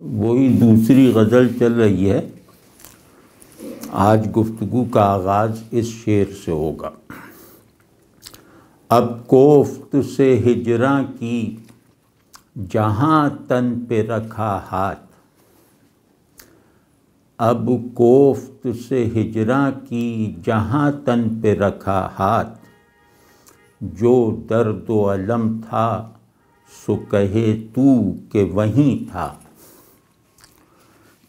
وہی دوسری غزل چل رہی ہے۔ آج گفتگو کا آغاز اس شعر سے ہوگا۔ اب کوفت سے ہجراں کی جہاں تن پہ رکھا ہاتھ، اب کوفت سے ہجراں کی جہاں تن پہ رکھا ہاتھ، جو درد و الم تھا سو کہے تو کہ وہیں تھا۔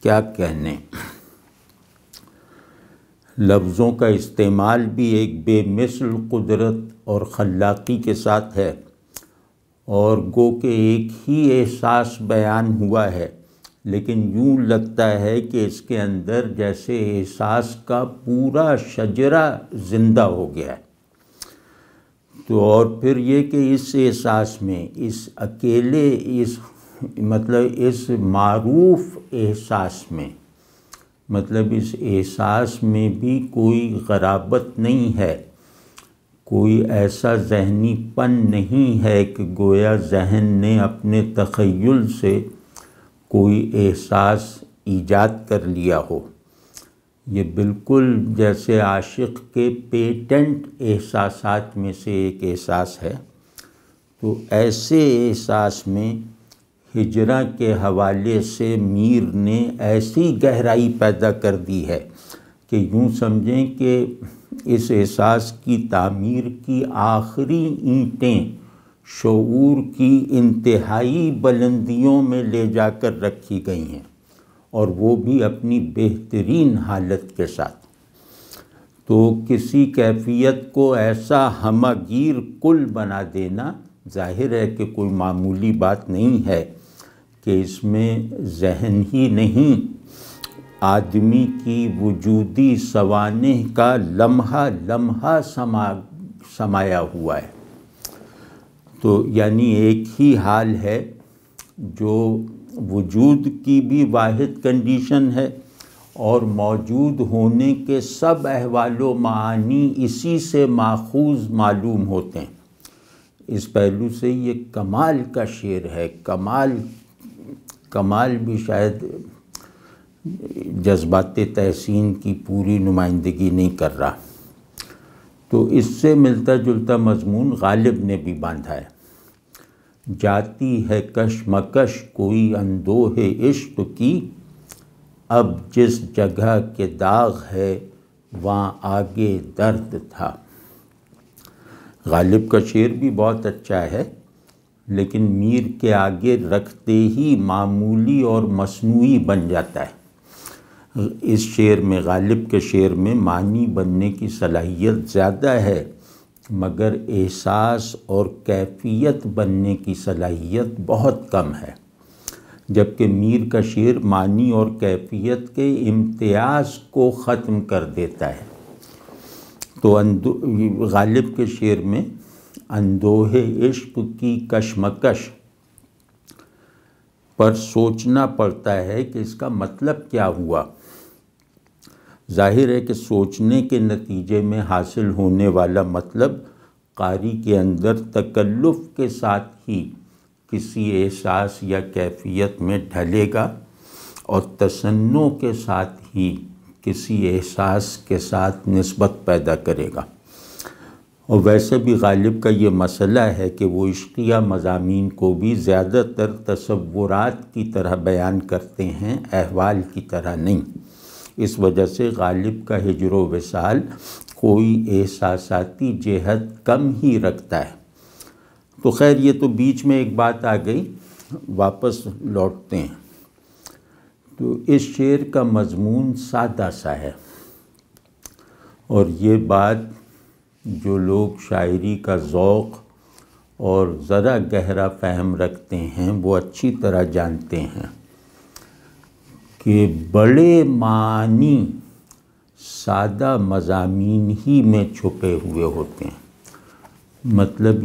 کیا کہنے، لفظوں کا استعمال بھی ایک بے مثل قدرت اور خلاقی کے ساتھ ہے، اور گو کہ ایک ہی احساس بیان ہوا ہے، لیکن یوں لگتا ہے کہ اس کے اندر جیسے احساس کا پورا شجرہ زندہ ہو گیا ہے۔ تو اور پھر یہ کہ اس احساس میں، اس اکیلے، اس معروف احساس میں، اس احساس میں بھی کوئی غرابت نہیں ہے، کوئی ایسا ذہنی پن نہیں ہے کہ گویا ذہن نے اپنے تخیل سے کوئی احساس ایجاد کر لیا ہو۔ یہ بالکل جیسے عاشق کے پیٹنٹ احساسات میں سے ایک احساس ہے۔ تو ایسے احساس میں ہجراں کے حوالے سے میر نے ایسی گہرائی پیدا کر دی ہے کہ یوں سمجھیں کہ اس احساس کی تعمیر کی آخری اینٹیں شعور کی انتہائی بلندیوں میں لے جا کر رکھی گئی ہیں، اور وہ بھی اپنی بہترین حالت کے ساتھ۔ تو کسی کیفیت کو ایسا ہمہ گیر کل بنا دینا ظاہر ہے کہ کوئی معمولی بات نہیں ہے، کہ اس میں ذہن ہی نہیں، آدمی کی وجودی سوانح کا لمحہ لمحہ سمایا ہوا ہے۔ تو یعنی ایک ہی حال ہے جو وجود کی بھی واحد کنڈیشن ہے، اور موجود ہونے کے سب احوال و معانی اسی سے ماخوذ معلوم ہوتے ہیں۔ اس پہلو سے یہ کمال کا شعر ہے۔ کمال بھی شاید جذبات تحسین کی پوری نمائندگی نہیں کر رہا۔ تو اس سے ملتا جلتا مضمون غالب نے بھی باندھا ہے۔ جاتی ہے کشمکش کوئی اندوہ عشق کی، اب جس جگہ کے داغ ہے وہاں آگے درد تھا۔ غالب کا شعر بھی بہت اچھا ہے، لیکن میر کے آگے رکھتے ہی معمولی اور مصنوعی بن جاتا ہے۔ اس شعر میں، غالب کے شعر میں معنی بننے کی صلاحیت زیادہ ہے، مگر احساس اور کیفیت بننے کی صلاحیت بہت کم ہے، جبکہ میر کا شعر معنی اور کیفیت کے امتیاز کو ختم کر دیتا ہے۔ تو غالب کے شعر میں اندوہ عشق کی کشمکش پر سوچنا پڑتا ہے کہ اس کا مطلب کیا ہوا۔ ظاہر ہے کہ سوچنے کے نتیجے میں حاصل ہونے والا مطلب قاری کے اندر تکلف کے ساتھ ہی کسی احساس یا کیفیت میں ڈھلے گا، اور تصنع کے ساتھ ہی کسی احساس کے ساتھ نسبت پیدا کرے گا۔ اور ویسے بھی غالب کا یہ مسئلہ ہے کہ وہ عشقیہ مضامین کو بھی زیادہ تر تصورات کی طرح بیان کرتے ہیں، احوال کی طرح نہیں۔ اس وجہ سے غالب کا ہجر و وصال کوئی احساساتی جہت کم ہی رکھتا ہے۔ تو خیر، یہ تو بیچ میں ایک بات آ گئی، واپس لوٹتے ہیں۔ تو اس شعر کا مضمون سادہ سا ہے، اور یہ بات جو لوگ شاعری کا ذوق اور ذرا گہرا فہم رکھتے ہیں وہ اچھی طرح جانتے ہیں کہ بڑے معنی سادہ مضامین ہی میں چھپے ہوئے ہوتے ہیں۔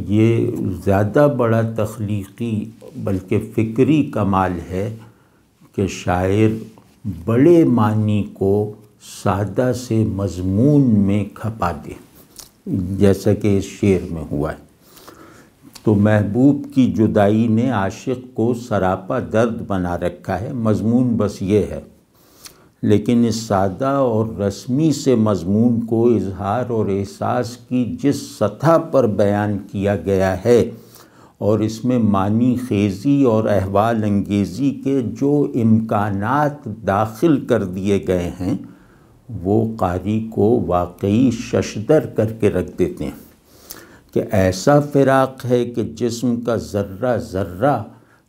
یہ زیادہ بڑا تخلیقی بلکہ فکری کمال ہے کہ شاعر بڑے معنی کو سادہ سے مضمون میں کھپا دے، جیسا کہ اس شعر میں ہوا ہے۔ تو محبوب کی جدائی نے عاشق کو سراپا درد بنا رکھا ہے، مضمون بس یہ ہے، لیکن اس سادہ اور رسمی سے مضمون کو اظہار اور احساس کی جس سطح پر بیان کیا گیا ہے اور اس میں معنی خیزی اور احوال انگیزی کے جو امکانات داخل کر دیے گئے ہیں وہ قاری کو واقعی ششدر کر کے رکھ دیتے ہیں کہ ایسا فراق ہے کہ جسم کا ذرہ ذرہ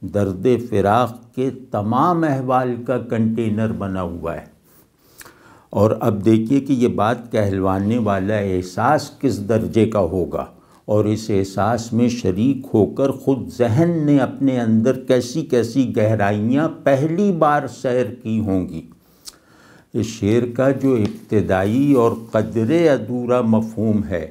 درد فراق کے تمام احوال کا کنٹینر بنا ہوا ہے۔ اور اب دیکھیے کہ یہ بات کہلوانے والا احساس کس درجے کا ہوگا، اور اس احساس میں شریک ہو کر خود ذہن نے اپنے اندر کیسی کیسی گہرائیاں پہلی بار سیر کی ہوں گی۔ اس شعر کا جو ابتدائی اور قدر ادھورا مفہوم ہے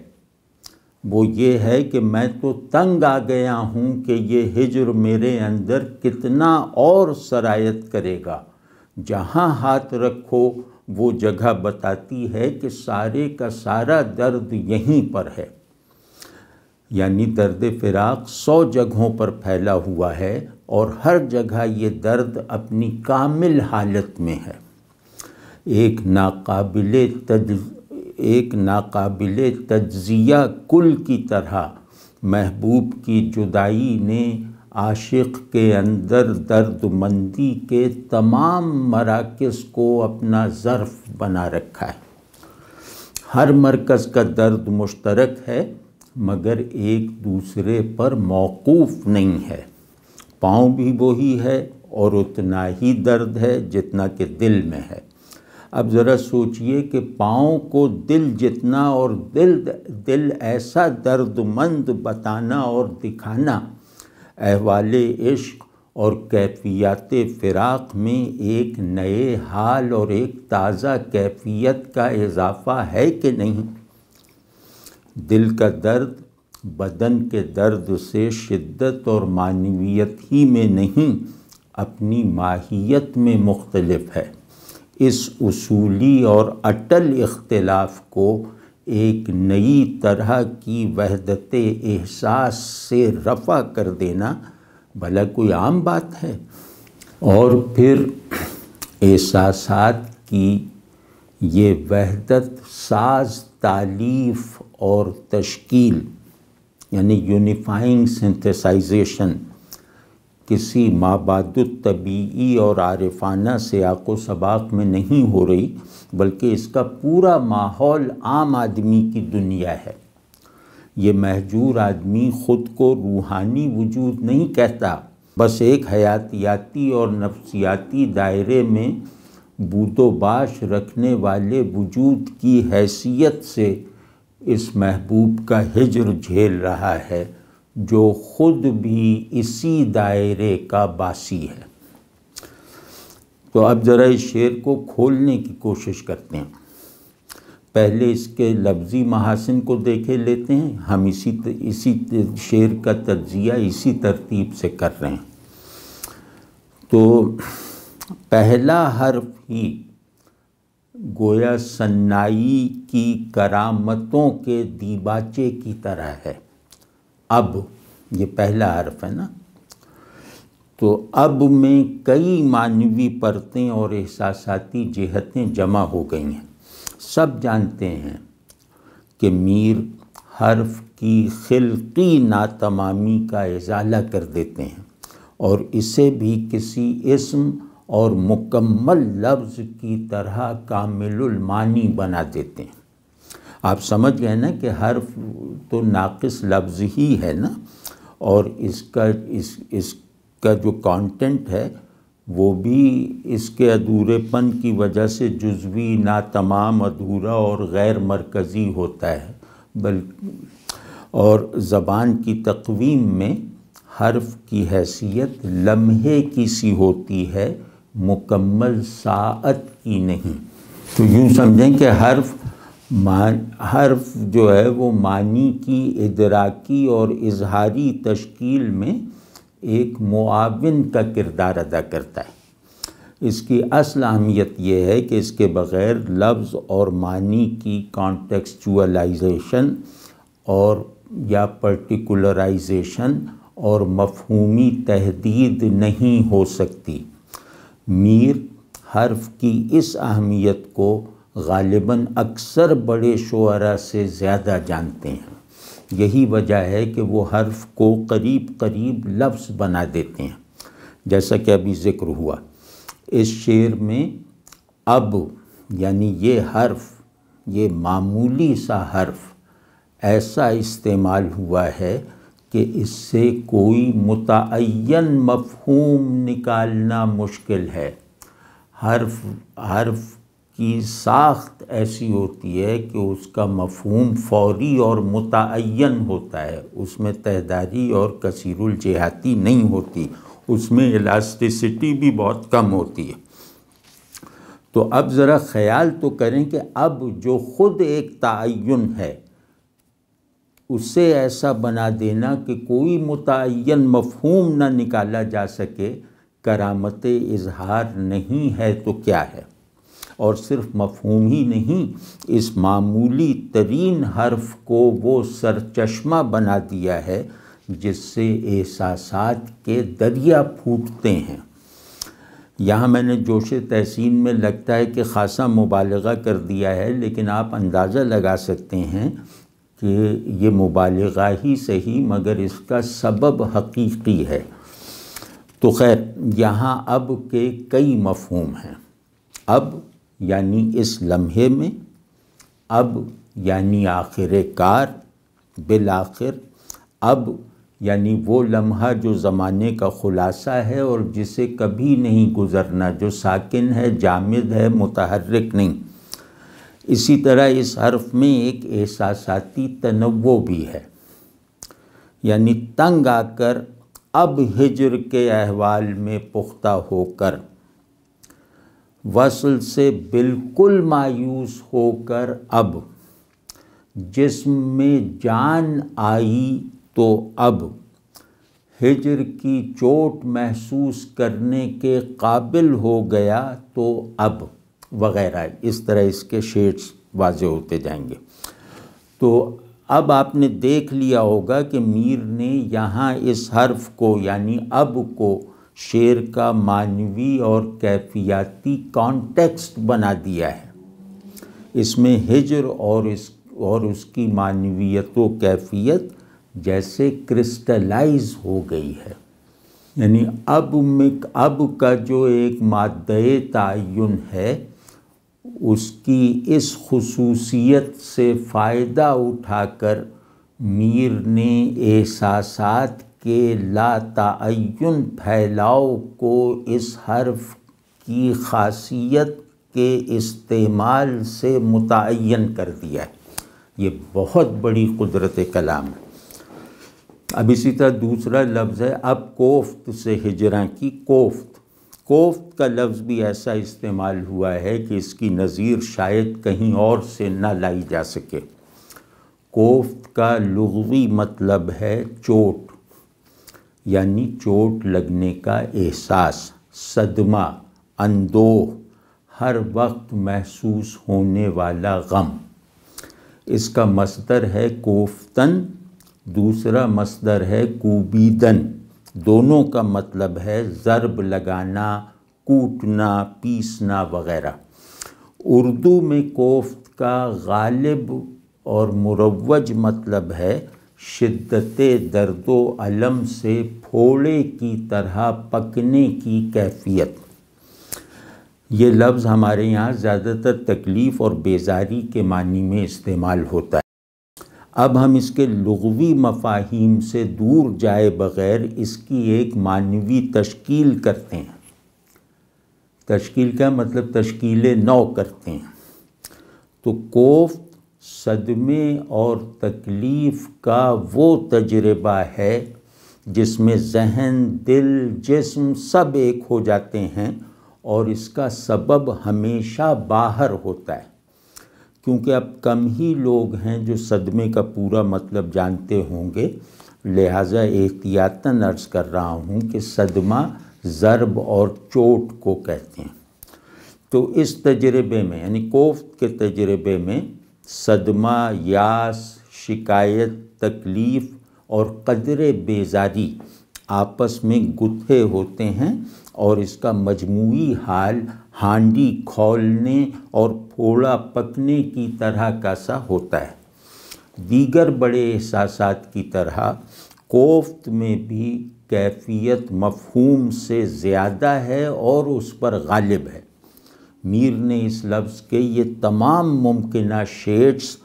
وہ یہ ہے کہ میں تو تنگ آ گیا ہوں کہ یہ ہجر میرے اندر کتنا اور سرایت کرے گا، جہاں ہاتھ رکھو وہ جگہ بتاتی ہے کہ سارے کا سارا درد یہیں پر ہے، یعنی درد فراق 100 جگہوں پر پھیلا ہوا ہے اور ہر جگہ یہ درد اپنی کامل حالت میں ہے۔ ایک ناقابل تجزیہ کل کی طرح محبوب کی جدائی نے عاشق کے اندر درد مندی کے تمام مراکز کو اپنا ظرف بنا رکھا ہے۔ ہر مرکز کا درد مشترک ہے مگر ایک دوسرے پر موقوف نہیں ہے۔ پاؤں بھی وہی ہے اور اتنا ہی درد ہے جتنا کہ دل میں ہے۔ اب ذرا سوچئے کہ پاؤں کو دل جتنا اور دل ایسا درد مند بتانا اور دکھانا احوال عشق اور کیفیات فراق میں ایک نئے حال اور ایک تازہ کیفیت کا اضافہ ہے کہ نہیں؟ دل کا درد بدن کے درد سے شدت اور معنویت ہی میں نہیں اپنی ماہیت میں مختلف ہے۔ اس اصولی اور اٹل اختلاف کو ایک نئی طرح کی وحدت احساس سے رفع کر دینا بھلا کوئی عام بات ہے؟ اور پھر احساسات کی یہ وحدت ساز تالیف اور تشکیل یعنی یونیفائنگ سنتھسائزیشن کسی مابعد الطبیعی اور عارفانہ سیاق و سباق میں نہیں ہو رہی، بلکہ اس کا پورا ماحول عام آدمی کی دنیا ہے۔ یہ مہجور آدمی خود کو روحانی وجود نہیں کہتا، بس ایک حیاتیاتی اور نفسیاتی دائرے میں بود و باش رکھنے والے وجود کی حیثیت سے اس محبوب کا ہجر جھیل رہا ہے جو خود بھی اسی دائرے کا باسی ہے۔ تو اب ذرا اس شعر کو کھولنے کی کوشش کرتے ہیں۔ پہلے اس کے لفظی محاسن کو دیکھے لیتے ہیں، ہم اسی شعر کا تجزیہ اسی ترتیب سے کر رہے ہیں۔ تو پہلا حرف ہی گویا سنائی کی کرامتوں کے دیباچے کی طرح ہے۔ اب یہ پہلا حرف ہے نا، تو اب میں کئی معنوی پرتیں اور احساساتی جہتیں جمع ہو گئی ہیں۔ سب جانتے ہیں کہ میر حرف کی خلقی ناتمامی کا ازالہ کر دیتے ہیں اور اسے بھی کسی اسم اور مکمل لفظ کی طرح کامل المعنی بنا دیتے ہیں۔ آپ سمجھ گئے نا کہ حرف تو ناقص لفظ ہی ہے نا، اور اس کا جو کانٹینٹ ہے وہ بھی اس کے ادھورے پن کی وجہ سے جزوی، ناتمام، ادھورا اور غیر مرکزی ہوتا ہے۔ اور زبان کی تقویم میں حرف کی حیثیت لمحے کی سی ہوتی ہے، مکمل ساعت کی نہیں۔ تو یوں سمجھیں کہ حرف جو ہے وہ معنی کی ادراکی اور اظہاری تشکیل میں ایک معاون کا کردار ادا کرتا ہے۔ اس کی اصل اہمیت یہ ہے کہ اس کے بغیر لفظ اور معنی کی کانٹیکسچوئلائزیشن اور یا پرٹیکولرائزیشن اور مفہومی تحدید نہیں ہو سکتی۔ میر حرف کی اس اہمیت کو غالباً اکثر بڑے شعراء سے زیادہ جانتے ہیں۔ یہی وجہ ہے کہ وہ حرف کو قریب قریب لفظ بنا دیتے ہیں، جیسا کہ ابھی ذکر ہوا۔ اس شعر میں اب یعنی یہ حرف، یہ معمولی سا حرف ایسا استعمال ہوا ہے کہ اس سے کوئی متعین مفہوم نکالنا مشکل ہے۔ حرف کی ساخت ایسی ہوتی ہے کہ اس کا مفہوم فوری اور متعین ہوتا ہے، اس میں تہداری اور کثیر الجہاتی نہیں ہوتی، اس میں الاسٹیسٹی بھی بہت کم ہوتی ہے۔ تو اب ذرا خیال تو کریں کہ اب جو خود ایک تعین ہے، اسے ایسا بنا دینا کہ کوئی متعین مفہوم نہ نکالا جا سکے، کرامت اظہار نہیں ہے تو کیا ہے؟ اور صرف مفہوم ہی نہیں، اس معمولی ترین حرف کو وہ سرچشمہ بنا دیا ہے جس سے احساسات کے دریا پھوٹتے ہیں۔ یہاں میں نے جوش تحسین میں لگتا ہے کہ خاصا مبالغہ کر دیا ہے، لیکن آپ اندازہ لگا سکتے ہیں کہ یہ مبالغہ ہی صحیح مگر اس کا سبب حقیقی ہے۔ تو خیر، یہاں اب کے کئی مفہوم ہیں۔ اب یعنی اس لمحے میں، اب یعنی آخر کار، بالآخر، اب یعنی وہ لمحہ جو زمانے کا خلاصہ ہے اور جسے کبھی نہیں گزرنا، جو ساکن ہے، جامد ہے، متحرک نہیں۔ اسی طرح اس حرف میں ایک احساساتی تنوع بھی ہے، یعنی تنگ آ کر، اب ہجر کے احوال میں پختہ ہو کر، وصل سے بالکل مایوس ہو کر، اب جسم میں جان آئی تو اب ہجر کی چوٹ محسوس کرنے کے قابل ہو گیا تو اب، وغیرہ۔ اس طرح اس کے شیڈز واضح ہوتے جائیں گے۔ تو اب آپ نے دیکھ لیا ہوگا کہ میر نے یہاں اس حرف کو یعنی اب کو شعر کا معنوی اور کیفیاتی کانٹیکسٹ بنا دیا ہے۔ اس میں ہجر اور اس کی معنویت و کیفیت جیسے کرسٹلائز ہو گئی ہے، یعنی اب کا جو ایک مادہ تعین ہے، اس کی اس خصوصیت سے فائدہ اٹھا کر میر نے احساسات کے لا تعین پھیلاؤ کو اس حرف کی خاصیت کے استعمال سے متعین کر دیا ہے۔ یہ بہت بڑی قدرت کلام ہے۔ اب اسی طرح دوسرا لفظ ہے اب کوفت سے ہجراں کی کوفت۔ کوفت کا لفظ بھی ایسا استعمال ہوا ہے کہ اس کی نظیر شاید کہیں اور سے نہ لائی جا سکے۔ کوفت کا لغوی مطلب ہے چوٹ، یعنی چوٹ لگنے کا احساس، صدمہ، اندوہ، ہر وقت محسوس ہونے والا غم۔ اس کا مصدر ہے کوفتن، دوسرا مصدر ہے کوبیدن۔ دونوں کا مطلب ہے ضرب لگانا، کوٹنا، پیسنا وغیرہ۔ اردو میں کوفت کا غالب اور مروج مطلب ہے شدت درد و الم سے پھوڑے کی طرح پکنے کی کیفیت۔ یہ لفظ ہمارے یہاں زیادہ تر تکلیف اور بیزاری کے معنی میں استعمال ہوتا ہے۔ اب ہم اس کے لغوی مفاہیم سے دور جائے بغیر اس کی ایک معنوی تشکیل کرتے ہیں۔ تشکیل کا مطلب تشکیل نو کرتے ہیں۔ تو کوفت صدمے اور تکلیف کا وہ تجربہ ہے جس میں ذہن، دل، جسم سب ایک ہو جاتے ہیں اور اس کا سبب ہمیشہ باہر ہوتا ہے۔ کیونکہ اب کم ہی لوگ ہیں جو صدمے کا پورا مطلب جانتے ہوں گے، لہٰذا احتیاطاً عرض کر رہا ہوں کہ صدمہ ضرب اور چوٹ کو کہتے ہیں۔ تو اس تجربے میں یعنی کوفت کے تجربے میں صدمہ، یاس، شکایت، تکلیف اور قدر بیزاری آپس میں گتھے ہوتے ہیں، اور اس کا مجموعی حال ہانڈی کھولنے اور پھوڑا پکنے کی طرح کا سا ہوتا ہے۔ دیگر بڑے احساسات کی طرح کوفت میں بھی کیفیت مفہوم سے زیادہ ہے اور اس پر غالب ہے۔ میر نے اس لفظ کے یہ تمام ممکنہ شیڈز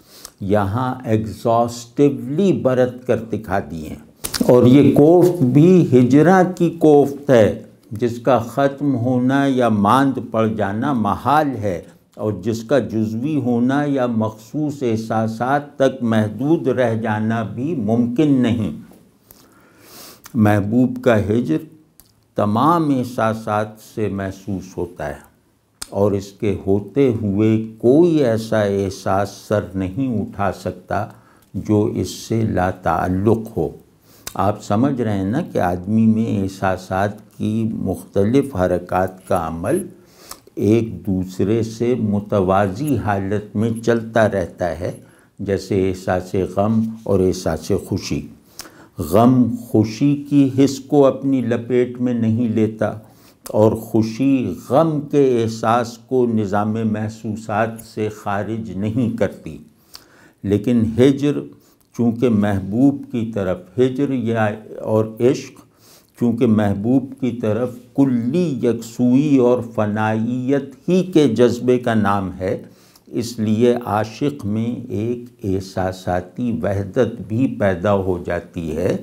یہاں ایگزاسٹیولی برت کر دکھا دیے ہیں، اور یہ کوفت بھی ہجراں کی کوفت ہے جس کا ختم ہونا یا ماند پڑ جانا محال ہے، اور جس کا جزوی ہونا یا مخصوص احساسات تک محدود رہ جانا بھی ممکن نہیں۔ محبوب کا ہجر تمام احساسات سے محسوس ہوتا ہے، اور اس کے ہوتے ہوئے کوئی ایسا احساس سر نہیں اٹھا سکتا جو اس سے لا تعلق ہو۔ آپ سمجھ رہے ہیں نا کہ آدمی میں احساسات کی مختلف حرکات کا عمل ایک دوسرے سے متوازی حالت میں چلتا رہتا ہے، جیسے احساس غم اور احساس خوشی۔ غم خوشی کی حس کو اپنی لپیٹ میں نہیں لیتا، اور خوشی غم کے احساس کو نظام محسوسات سے خارج نہیں کرتی۔ لیکن ہجر چونکہ محبوب کی طرف اور عشق چونکہ محبوب کی طرف کلی یکسوئی اور فنائیت ہی کے جذبے کا نام ہے، اس لیے عاشق میں ایک احساساتی وحدت بھی پیدا ہو جاتی ہے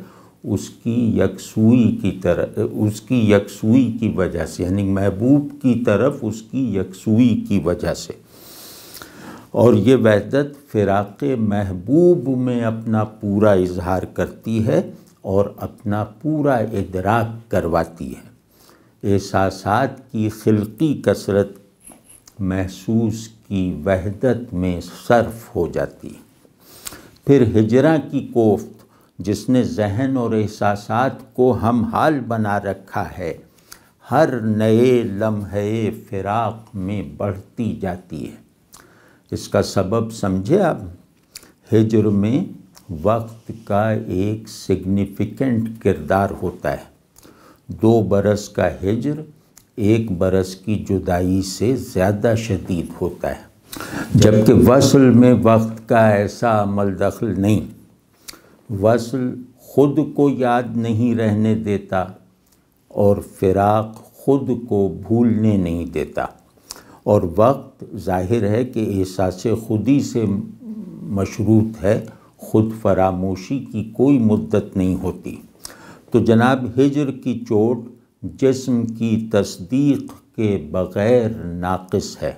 اس کی یکسوئی کی وجہ سے، یعنی محبوب کی طرف اس کی یکسوئی کی وجہ سے، اور یہ وحدت فراق محبوب میں اپنا پورا اظہار کرتی ہے اور اپنا پورا ادراک کرواتی ہے۔ احساسات کی خلقی کثرت محسوس کی وحدت میں صرف ہو جاتی ہے۔ پھر ہجراں کی کوفت جس نے ذہن اور احساسات کو ہم حال بنا رکھا ہے، ہر نئے لمحے فراق میں بڑھتی جاتی ہے۔ اس کا سبب سمجھے آپ؟ ہجر میں وقت کا ایک سگنیفیکنٹ کردار ہوتا ہے۔ 2 برس کا ہجر 1 برس کی جدائی سے زیادہ شدید ہوتا ہے، جبکہ وصل میں وقت کا ایسا عمل دخل نہیں۔ وصل خود کو یاد نہیں رہنے دیتا، اور فراق خود کو بھولنے نہیں دیتا، اور وقت ظاہر ہے کہ احساس خودی سے مشروط ہے، خود فراموشی کی کوئی مدت نہیں ہوتی۔ تو جناب ہجر کی چوٹ جسم کی تصدیق کے بغیر ناقص ہے،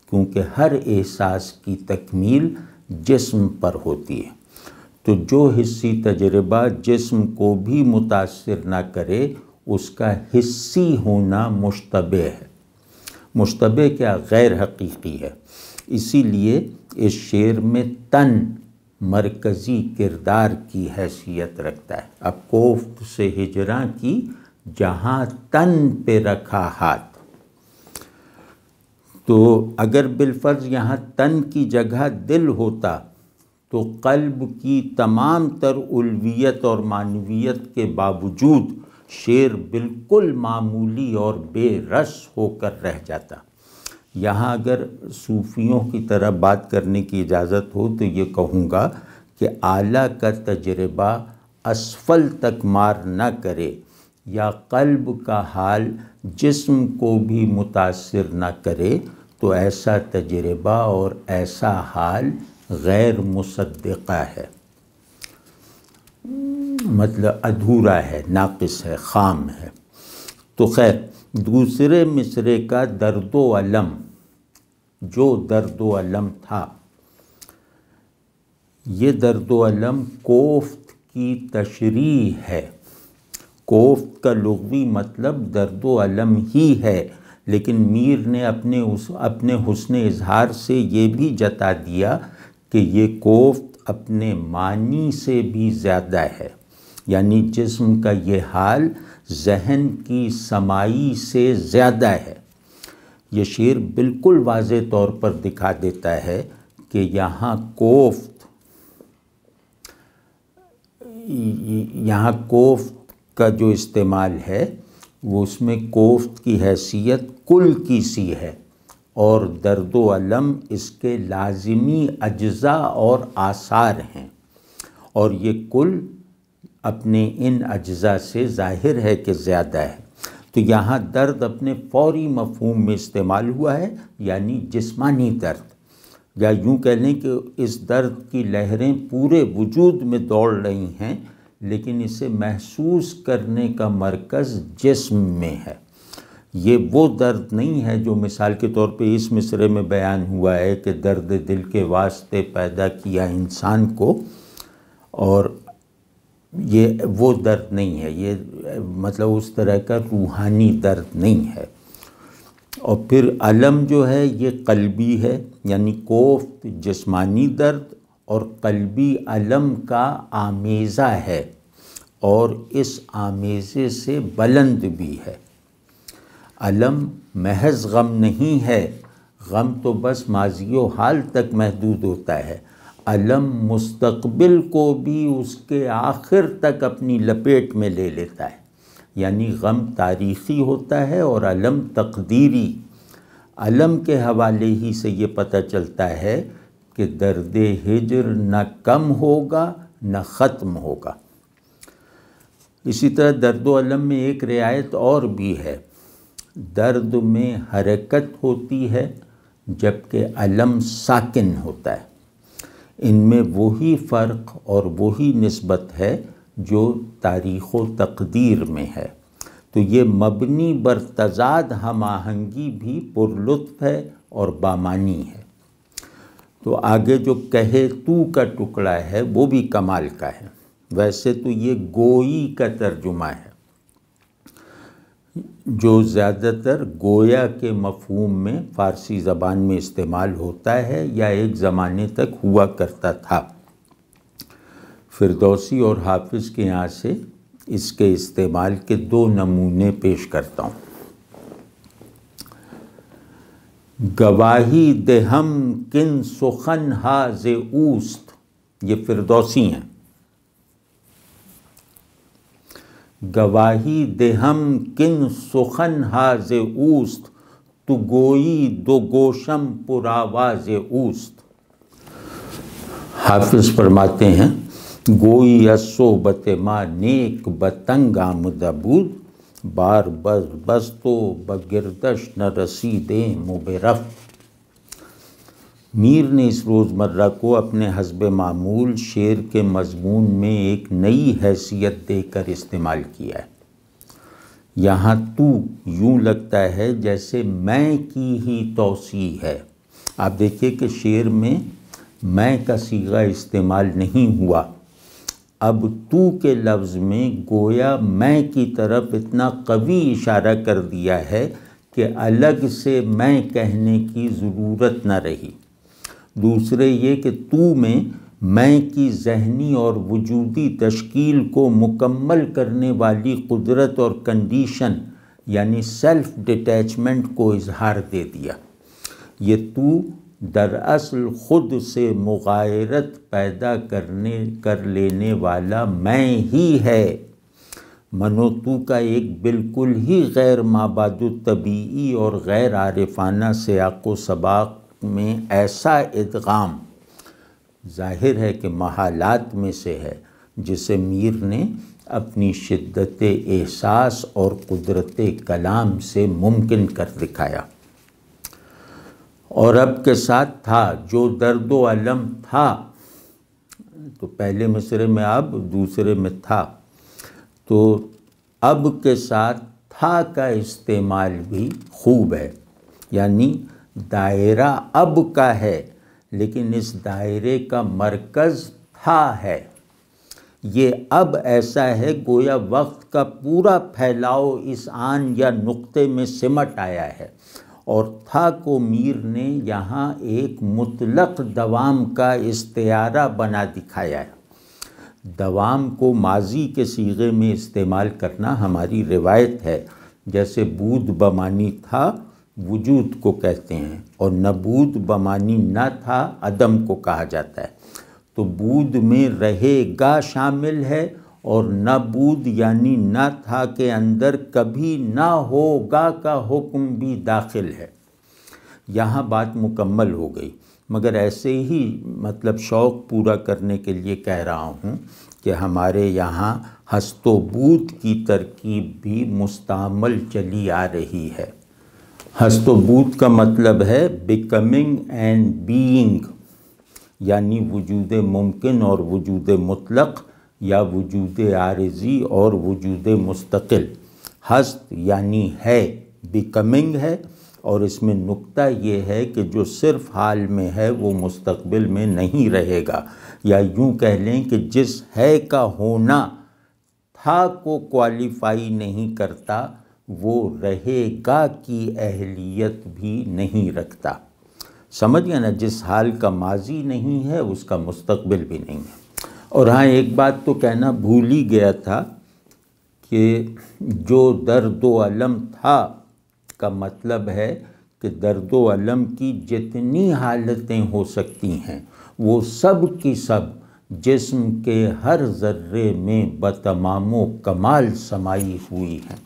کیونکہ ہر احساس کی تکمیل جسم پر ہوتی ہے۔ تو جو حسی تجربہ جسم کو بھی متاثر نہ کرے اس کا حسی ہونا مشتبہ ہے۔ مشتبہ کیا؟ غیر حقیقی ہے۔ اسی لیے اس شعر میں تن مرکزی کردار کی حیثیت رکھتا ہے۔ اب کوفت سے ہجراں کی جہاں تن پہ رکھا ہاتھ، تو اگر بالفرض یہاں تن کی جگہ دل ہوتا تو قلب کی تمام تر الویت اور معنویت کے باوجود شعر بالکل معمولی اور بے رس ہو کر رہ جاتا۔ یہاں اگر صوفیوں کی طرح بات کرنے کی اجازت ہو تو یہ کہوں گا کہ اعلیٰ کا تجربہ اسفل تک مار نہ کرے، یا قلب کا حال جسم کو بھی متاثر نہ کرے، تو ایسا تجربہ اور ایسا حال غیر مصدقہ ہے، مطلب ادھورا ہے، ناقص ہے، خام ہے۔ تو خیر، دوسرے مصرے کا درد و الم، جو درد و الم تھا، یہ درد و الم کوفت کی تشریح ہے۔ کوفت کا لغوی مطلب درد و الم ہی ہے، لیکن میر نے اپنے حسن اظہار سے یہ بھی جتا دیا کہ یہ کوفت اپنے معنی سے بھی زیادہ ہے، یعنی جسم کا یہ حال ذہن کی سماعی سے زیادہ ہے۔ یہ شعر بالکل واضح طور پر دکھا دیتا ہے کہ یہاں کوفت یہاں کوفت کا جو استعمال ہے وہ اس میں کوفت کی حیثیت کل کی سی ہے، اور درد و الم اس کے لازمی اجزاء اور آثار ہیں، اور یہ کل اپنے ان اجزاء سے ظاہر ہے کہ زیادہ ہے۔ تو یہاں درد اپنے فوری مفہوم میں استعمال ہوا ہے، یعنی جسمانی درد، یا یوں کہہ لیں کہ اس درد کی لہریں پورے وجود میں دوڑ رہی ہیں، لیکن اسے محسوس کرنے کا مرکز جسم میں ہے۔ یہ وہ درد نہیں ہے جو مثال کے طور پہ اس مصرعے میں بیان ہوا ہے کہ درد دل کے واسطے پیدا کیا انسان کو، اور یہ وہ درد نہیں ہے، یہ مطلب اس طرح کا روحانی درد نہیں ہے۔ اور پھر الم جو ہے یہ قلبی ہے، یعنی کوفت جسمانی درد اور قلبی الم کا آمیزہ ہے، اور اس آمیزے سے بلند بھی ہے۔ الم محض غم نہیں ہے، غم تو بس ماضی و حال تک محدود ہوتا ہے، الم مستقبل کو بھی اس کے آخر تک اپنی لپیٹ میں لے لیتا ہے، یعنی غم تاریخی ہوتا ہے اور الم تقدیری۔ الم کے حوالے ہی سے یہ پتہ چلتا ہے کہ درد ہجر نہ کم ہوگا نہ ختم ہوگا۔ اسی طرح درد و الم میں ایک رعایت اور بھی ہے، درد میں حرکت ہوتی ہے جبکہ الم ساکن ہوتا ہے۔ ان میں وہی فرق اور وہی نسبت ہے جو تاریخ و تقدیر میں ہے۔ تو یہ مبنی بر تضاد ہم آہنگی بھی پرلطف ہے اور بامانی ہے۔ تو آگے جو کہے تو کا ٹکڑا ہے وہ بھی کمال کا ہے۔ ویسے تو یہ گوئی کا ترجمہ ہے جو زیادہ تر گویا کے مفہوم میں فارسی زبان میں استعمال ہوتا ہے یا ایک زمانے تک ہوا کرتا تھا۔ فردوسی اور حافظ کے یہاں سے اس کے استعمال کے دو نمونے پیش کرتا ہوں۔ گواہی دہم کن سخن ہا ز اوست، یہ فردوسی ہیں۔ گواہی دہم کن سخن ہا ز اوست، تو گوئی دو گوشم پر آواز اوست۔ حافظ فرماتے ہیں گوئی از صحبت ما نیک بتنگ آمدہ بود، بار بز تو بگردش نہ رسیدیم و برفت۔ میر نے اس روزمرہ کو اپنے حسب معمول شعر کے مضمون میں ایک نئی حیثیت دے کر استعمال کیا ہے۔ یہاں تو یوں لگتا ہے جیسے میں کی ہی توسیع ہے۔ آپ دیکھیے کہ شعر میں میں کا صیغہ استعمال نہیں ہوا، اب تو کے لفظ میں گویا میں کی طرف اتنا قوی اشارہ کر دیا ہے کہ الگ سے میں کہنے کی ضرورت نہ رہی۔ دوسرے یہ کہ تو میں کی ذہنی اور وجودی تشکیل کو مکمل کرنے والی قدرت اور کنڈیشن یعنی سیلف ڈیٹیچمنٹ کو اظہار دے دیا۔ یہ تو دراصل خود سے مغایرت پیدا کر لینے والا میں ہی ہے۔ منو تو کا ایک بالکل ہی غیر مابعد الطبیعی اور غیر عارفانہ سیاق و سباق میں ایسا ادغام ظاہر ہے کہ محالات میں سے ہے، جسے میر نے اپنی شدت احساس اور قدرت کلام سے ممکن کر دکھایا۔ اور اب کے ساتھ تھا جو درد و الم تھا، تو پہلے مصرعے میں اب، دوسرے میں تھا، تو اب کے ساتھ تھا کا استعمال بھی خوب ہے، یعنی دائرہ اب کا ہے لیکن اس دائرے کا مرکز تھا ہے۔ یہ اب ایسا ہے گویا وقت کا پورا پھیلاؤ اس آن یا نقطے میں سمٹ آیا ہے، اور تھا کو میر نے یہاں ایک مطلق دوام کا استعارہ بنا دکھایا ہے۔ دوام کو ماضی کے صیغے میں استعمال کرنا ہماری روایت ہے، جیسے بود بمانی تھا وجود کو کہتے ہیں، اور نبود بمانی نہ تھا عدم کو کہا جاتا ہے۔ تو بود میں رہے گا شامل ہے، اور نہ بود یعنی نہ تھا کے اندر کبھی نہ ہوگا کا حکم بھی داخل ہے۔ یہاں بات مکمل ہو گئی، مگر ایسے ہی مطلب شوق پورا کرنے کے لیے کہہ رہا ہوں کہ ہمارے یہاں ہست و بود کی ترکیب بھی مستعمل چلی آ رہی ہے۔ ہست و بود کا مطلب ہے بیکمنگ اینڈ بینگ، یعنی وجود ممکن اور وجود مطلق، یا وجود عارضی اور وجود مستقل۔ ہست یعنی ہے، بیکمنگ ہے، اور اس میں نکتہ یہ ہے کہ جو صرف حال میں ہے وہ مستقبل میں نہیں رہے گا، یا یوں کہہ لیں کہ جس ہے کا ہونا تھا کو کوالیفائی نہیں کرتا، وہ رہے گا کی اہلیت بھی نہیں رکھتا۔ سمجھ گیا نا؟ جس حال کا ماضی نہیں ہے اس کا مستقبل بھی نہیں ہے۔ اور ہاں ایک بات تو کہنا بھول ہی گیا تھا کہ جو درد و الم تھا کا مطلب ہے کہ درد و الم کی جتنی حالتیں ہو سکتی ہیں وہ سب کی سب جسم کے ہر ذرے میں بتمام و کمال سمائی ہوئی ہیں۔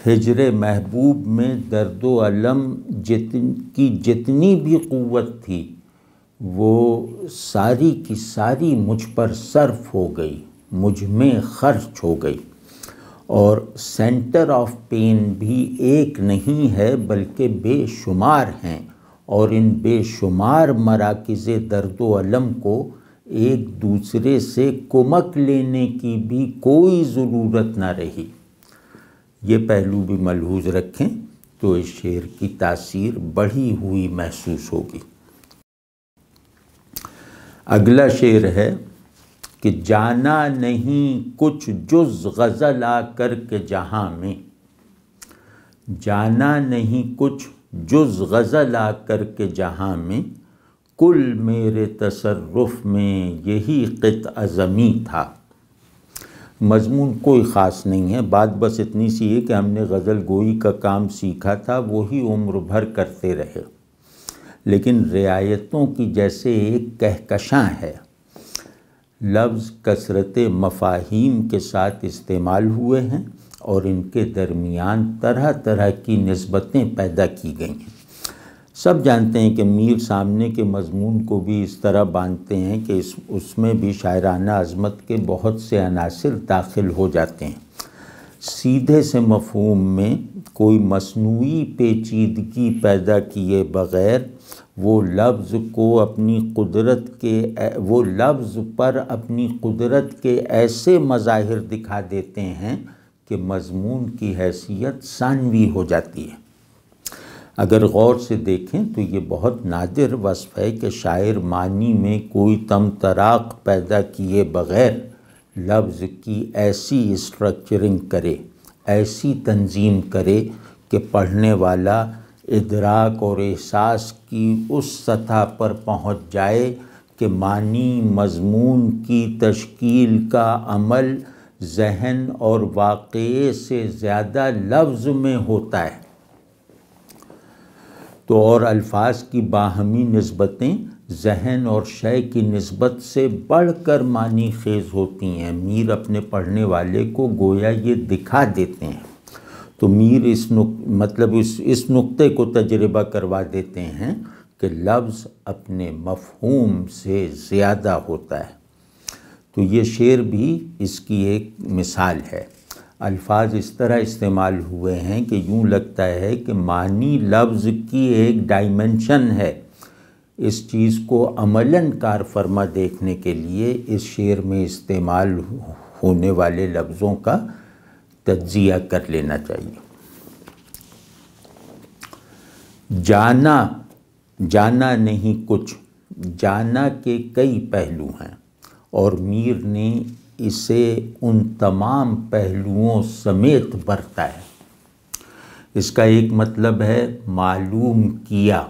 ہجر محبوب میں درد و الم کی جتنی بھی قوت تھی وہ ساری کی ساری مجھ پر صرف ہو گئی، مجھ میں خرچ ہو گئی۔ اور سینٹر آف پین بھی ایک نہیں ہے بلکہ بے شمار ہیں، اور ان بے شمار مراکز درد و الم کو ایک دوسرے سے کمک لینے کی بھی کوئی ضرورت نہ رہی۔ یہ پہلو بھی ملحوظ رکھیں تو اس شعر کی تاثیر بڑھی ہوئی محسوس ہوگی۔ اگلا شعر ہے کہ جانا نہیں کچھ جز غزل آ کر کے جہاں میں، جانا نہیں کچھ جز غزل آ کر کے جہاں میں، کل میرے تصرف میں یہی قطع زمیں تھا۔ مضمون کوئی خاص نہیں ہے، بات بس اتنی سی ہے کہ ہم نے غزل گوئی کا کام سیکھا تھا، وہی عمر بھر کرتے رہے، لیکن رعایتوں کی جیسے ایک کہکشاں ہے۔ لفظ کثرت مفاہیم کے ساتھ استعمال ہوئے ہیں اور ان کے درمیان طرح طرح کی نسبتیں پیدا کی گئی ہیں۔ سب جانتے ہیں کہ میر سامنے کے مضمون کو بھی اس طرح باندھتے ہیں کہ اس میں بھی شاعرانہ عظمت کے بہت سے عناصر داخل ہو جاتے ہیں۔ سیدھے سے مفہوم میں کوئی مصنوعی پیچیدگی پیدا کیے بغیر وہ لفظ پر اپنی قدرت کے ایسے مظاہر دکھا دیتے ہیں کہ مضمون کی حیثیت ثانوی ہو جاتی ہے۔ اگر غور سے دیکھیں تو یہ بہت نادر وصف ہے کہ شاعر معنی میں کوئی طمطراق پیدا کیے بغیر لفظ کی ایسی اسٹرکچرنگ کرے، ایسی تنظیم کرے کہ پڑھنے والا ادراک اور احساس کی اس سطح پر پہنچ جائے کہ معنی مضمون کی تشکیل کا عمل ذہن اور واقعے سے زیادہ لفظ میں ہوتا ہے۔ تو اور الفاظ کی باہمی نسبتیں ذہن اور شے کی نسبت سے بڑھ کر معنی خیز ہوتی ہیں۔ میر اپنے پڑھنے والے کو گویا یہ دکھا دیتے ہیں۔ تو میر اس نقطے کو تجربہ کروا دیتے ہیں کہ لفظ اپنے مفہوم سے زیادہ ہوتا ہے۔ تو یہ شعر بھی اس کی ایک مثال ہے۔ الفاظ اس طرح استعمال ہوئے ہیں کہ یوں لگتا ہے کہ معنی لفظ کی ایک ڈائمنشن ہے۔ اس چیز کو عملاً کار فرما دیکھنے کے لیے اس شعر میں استعمال ہونے والے لفظوں کا تجزیہ کر لینا چاہیے۔ جانا نہیں کچھ، جانا کے کئی پہلو ہیں اور میر نے اسے ان تمام پہلوؤں سمیت برتا ہے۔ اس کا ایک مطلب ہے معلوم کیا،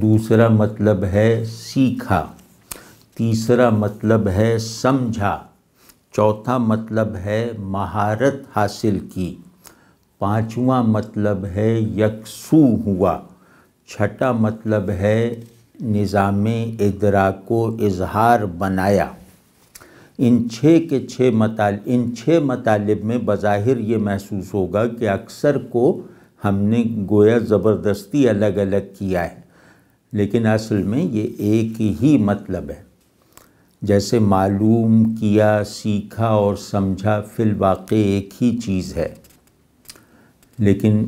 دوسرا مطلب ہے سیکھا، تیسرا مطلب ہے سمجھا، چوتھا مطلب ہے مہارت حاصل کی، پانچواں مطلب ہے یکسو ہوا، چھٹا مطلب ہے نظام ادراک و اظہار بنایا۔ ان چھ مطالب میں بظاہر یہ محسوس ہوگا کہ اکثر کو ہم نے گویا زبردستی الگ الگ کیا ہے، لیکن اصل میں یہ ایک ہی مطلب ہے۔ جیسے معلوم کیا، سیکھا اور سمجھا فی الواقع ایک ہی چیز ہے، لیکن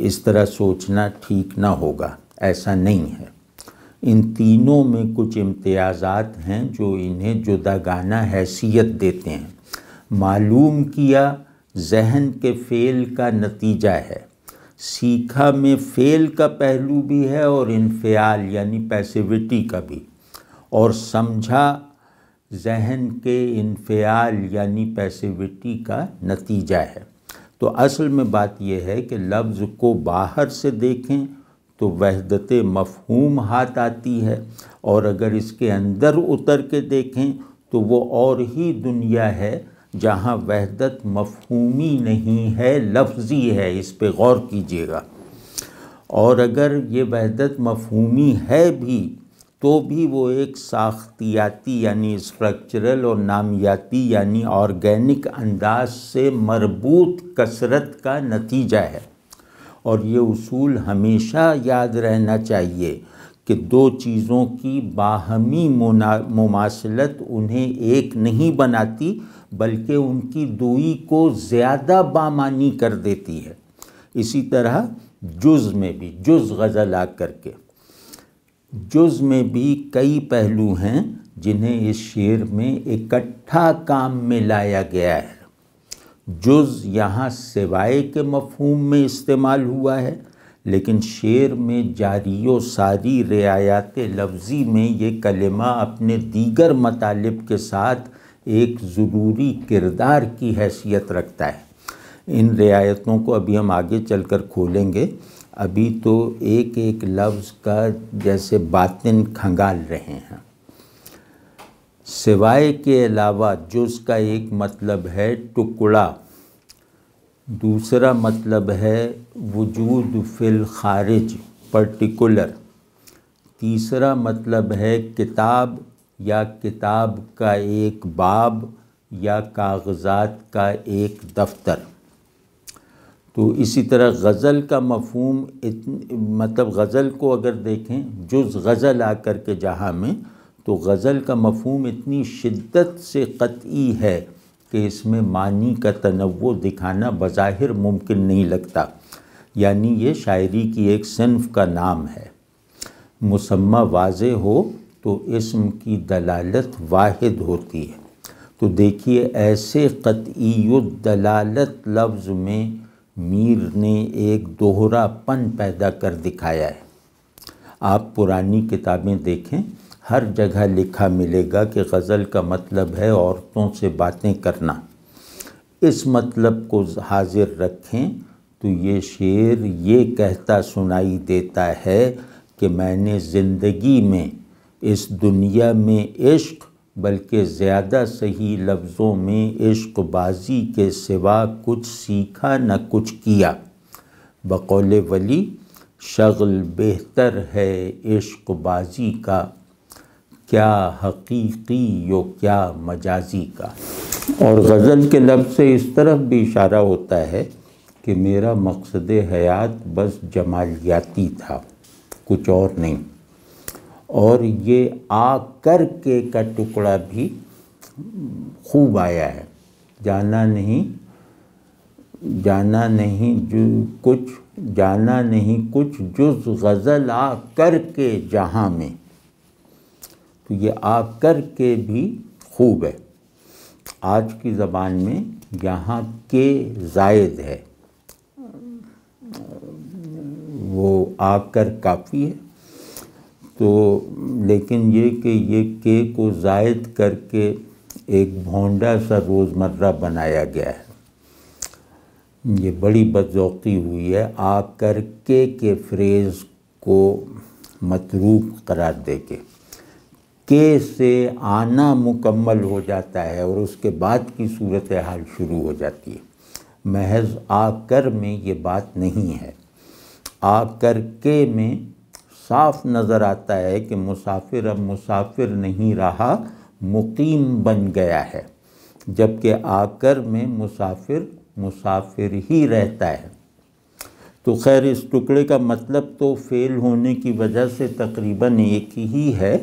اس طرح سوچنا ٹھیک نہ ہوگا، ایسا نہیں ہے۔ ان تینوں میں کچھ امتیازات ہیں جو انہیں جداگانہ حیثیت دیتے ہیں۔ معلوم کیا ذہن کے فعل کا نتیجہ ہے، سیکھا میں فعل کا پہلو بھی ہے اور انفعال یعنی پیسیوٹی کا بھی، اور سمجھا ذہن کے انفعال یعنی پیسیوٹی کا نتیجہ ہے۔ تو اصل میں بات یہ ہے کہ لفظ کو باہر سے دیکھیں تو وحدت مفہوم ہاتھ آتی ہے، اور اگر اس کے اندر اتر کے دیکھیں تو وہ اور ہی دنیا ہے جہاں وحدت مفہومی نہیں ہے، لفظی ہے۔ اس پہ غور کیجیے گا۔ اور اگر یہ وحدت مفہومی ہے بھی تو بھی وہ ایک ساختیاتی یعنی اسٹرکچرل اور نامیاتی یعنی آرگینک انداز سے مربوط کثرت کا نتیجہ ہے۔ اور یہ اصول ہمیشہ یاد رہنا چاہیے کہ دو چیزوں کی باہمی مماثلت انہیں ایک نہیں بناتی، بلکہ ان کی دوئی کو زیادہ بامانی کر دیتی ہے۔ اسی طرح جز میں بھی، جز غزل آ کر کے، جز میں بھی کئی پہلو ہیں جنہیں اس شعر میں اکٹھا کام میں لایا گیا ہے۔ جز یہاں سوائے کے مفہوم میں استعمال ہوا ہے، لیکن شعر میں جاری و ساری رعایات لفظی میں یہ کلمہ اپنے دیگر مطالب کے ساتھ ایک ضروری کردار کی حیثیت رکھتا ہے۔ ان رعایتوں کو ابھی ہم آگے چل کر کھولیں گے، ابھی تو ایک ایک لفظ کا جیسے باطن کھنگال رہے ہیں۔ سوائے کے علاوہ جز کا ایک مطلب ہے ٹکڑا، دوسرا مطلب ہے وجود فی الخارج پرٹیکولر، تیسرا مطلب ہے کتاب یا کتاب کا ایک باب یا کاغذات کا ایک دفتر۔ تو اسی طرح غزل کا مفہوم مطلب غزل کو اگر دیکھیں جز غزل آ کر کے جہاں میں، تو غزل کا مفہوم اتنی شدت سے قطعی ہے کہ اس میں معنی کا تنوع دکھانا بظاہر ممکن نہیں لگتا، یعنی یہ شاعری کی ایک صنف کا نام ہے۔ مسمى واضح ہو تو اسم کی دلالت واحد ہوتی ہے۔ تو دیکھیے ایسے قطعی الدلالت لفظ میں میر نے ایک دوہرا پن پیدا کر دکھایا ہے۔ آپ پرانی کتابیں دیکھیں، ہر جگہ لکھا ملے گا کہ غزل کا مطلب ہے عورتوں سے باتیں کرنا۔ اس مطلب کو حاضر رکھیں تو یہ شعر یہ کہتا سنائی دیتا ہے کہ میں نے زندگی میں اس دنیا میں عشق، بلکہ زیادہ صحیح لفظوں میں عشق بازی کے سوا کچھ سیکھا نہ کچھ کیا۔ بقول ولی شغل بہتر ہے عشق بازی کا، کیا حقیقی و کیا مجازی کا۔ اور غزل کے لفظ سے اس طرف بھی اشارہ ہوتا ہے کہ میرا مقصد حیات بس جمالیاتی تھا، کچھ اور نہیں۔ اور یہ آ کر کے کا ٹکڑا بھی خوب آیا ہے، جانا نہیں کچھ جز غزل آ کر کے جہاں میں۔ تو یہ آ کر کے بھی خوب ہے۔ آج کی زبان میں یہاں کے زائد ہے، وہ آ کر کافی ہے، تو لیکن یہ کہ یہ کے کو زائد کر کے ایک بھونڈا سا روزمرہ بنایا گیا ہے، یہ بڑی بدذوقی ہوئی ہے۔ آ کر کے فریز کو متروک قرار دے کے سے آنا مکمل ہو جاتا ہے اور اس کے بعد کی صورتحال شروع ہو جاتی ہے۔ محض آ کر میں یہ بات نہیں ہے، آ کر کے میں صاف نظر آتا ہے کہ مسافر اب مسافر نہیں رہا، مقیم بن گیا ہے، جبکہ آ کر میں مسافر مسافر ہی رہتا ہے۔ تو خیر اس ٹکڑے کا مطلب تو فعل ہونے کی وجہ سے تقریباً ایک ہی ہے،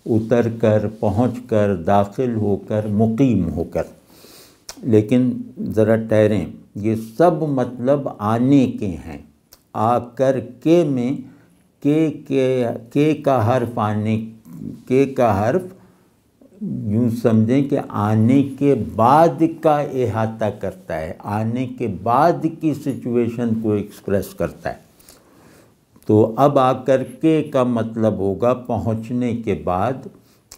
اتر کر، پہنچ کر، داخل ہو کر، مقیم ہو کر۔ لیکن ذرا ٹھہریں، یہ سب مطلب آنے کے ہیں۔ آ کر کے میں کے کا حرف کے کا حرف یوں سمجھیں کہ آنے کے بعد کا احاطہ کرتا ہے، آنے کے بعد کی سچویشن کو ایکسپریس کرتا ہے۔ تو اب آ کر کے کا مطلب ہوگا پہنچنے کے بعد،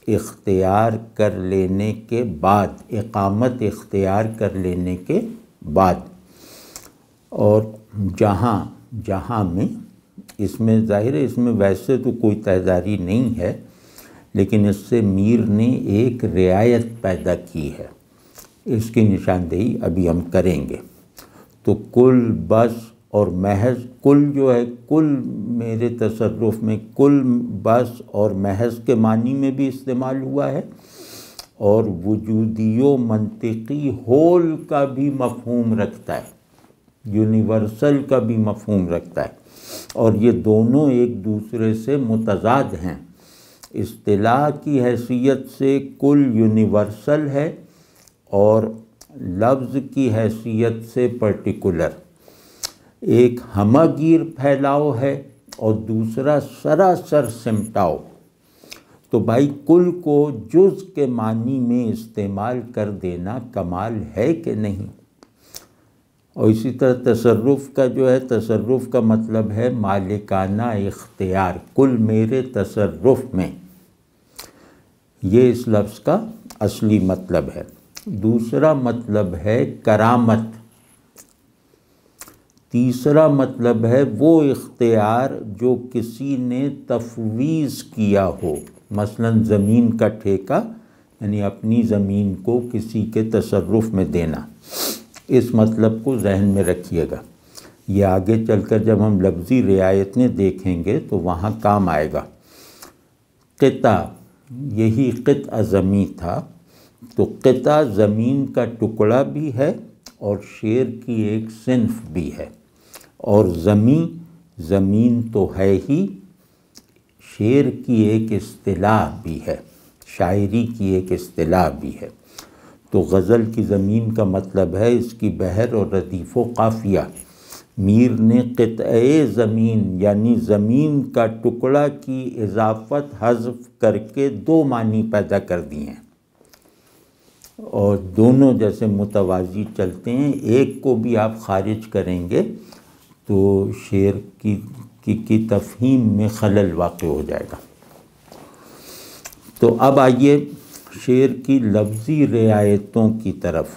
اختیار کر لینے کے بعد، اقامت اختیار کر لینے کے بعد۔ اور جہاں میں، اس میں ظاہر ہے اس میں ویسے تو کوئی تہذاری نہیں ہے، لیکن اس سے میر نے ایک رعایت پیدا کی ہے، اس کی نشاندہی ابھی ہم کریں گے۔ تو کل، بس اور محض، کل جو ہے کل میرے تصرف میں کل، بس اور محض کے معنی میں بھی استعمال ہوا ہے، اور وجودی و منطقی ہول کا بھی مفہوم رکھتا ہے، یونیورسل کا بھی مفہوم رکھتا ہے، اور یہ دونوں ایک دوسرے سے متضاد ہیں۔ اصطلاح کی حیثیت سے کل یونیورسل ہے، اور لفظ کی حیثیت سے پرٹیکولر۔ ایک ہمہ گیر پھیلاؤ ہے اور دوسرا سراسر سمٹاؤ۔ تو بھائی کل کو جز کے معنی میں استعمال کر دینا کمال ہے کہ نہیں؟ اور اسی طرح تصرف کا جو ہے، تصرف کا مطلب ہے مالکانہ اختیار، کل میرے تصرف میں، یہ اس لفظ کا اصلی مطلب ہے۔ دوسرا مطلب ہے کرامت، تیسرا مطلب ہے وہ اختیار جو کسی نے تفویض کیا ہو، مثلا زمین کا ٹھیکہ، یعنی اپنی زمین کو کسی کے تصرف میں دینا۔ اس مطلب کو ذہن میں رکھیے گا، یہ آگے چل کر جب ہم لفظی رعایتیں دیکھیں گے تو وہاں کام آئے گا۔ قطع، یہی قطع زمین تھا، تو قطع زمین کا ٹکڑا بھی ہے اور شعر کی ایک صنف بھی ہے، اور زمین تو ہے ہی، شعر کی ایک اصطلاح بھی ہے، شاعری کی ایک اصطلاح بھی ہے۔ تو غزل کی زمین کا مطلب ہے اس کی بحر اور ردیف و قافیہ۔ میر نے قطعے زمین یعنی زمین کا ٹکڑا کی اضافت حذف کر کے دو معنی پیدا کر دیے ہیں، اور دونوں جیسے متوازی چلتے ہیں، ایک کو بھی آپ خارج کریں گے تو شعر کی تفہیم میں خلل واقع ہو جائے گا۔ تو اب آئیے شعر کی لفظی رعایتوں کی طرف،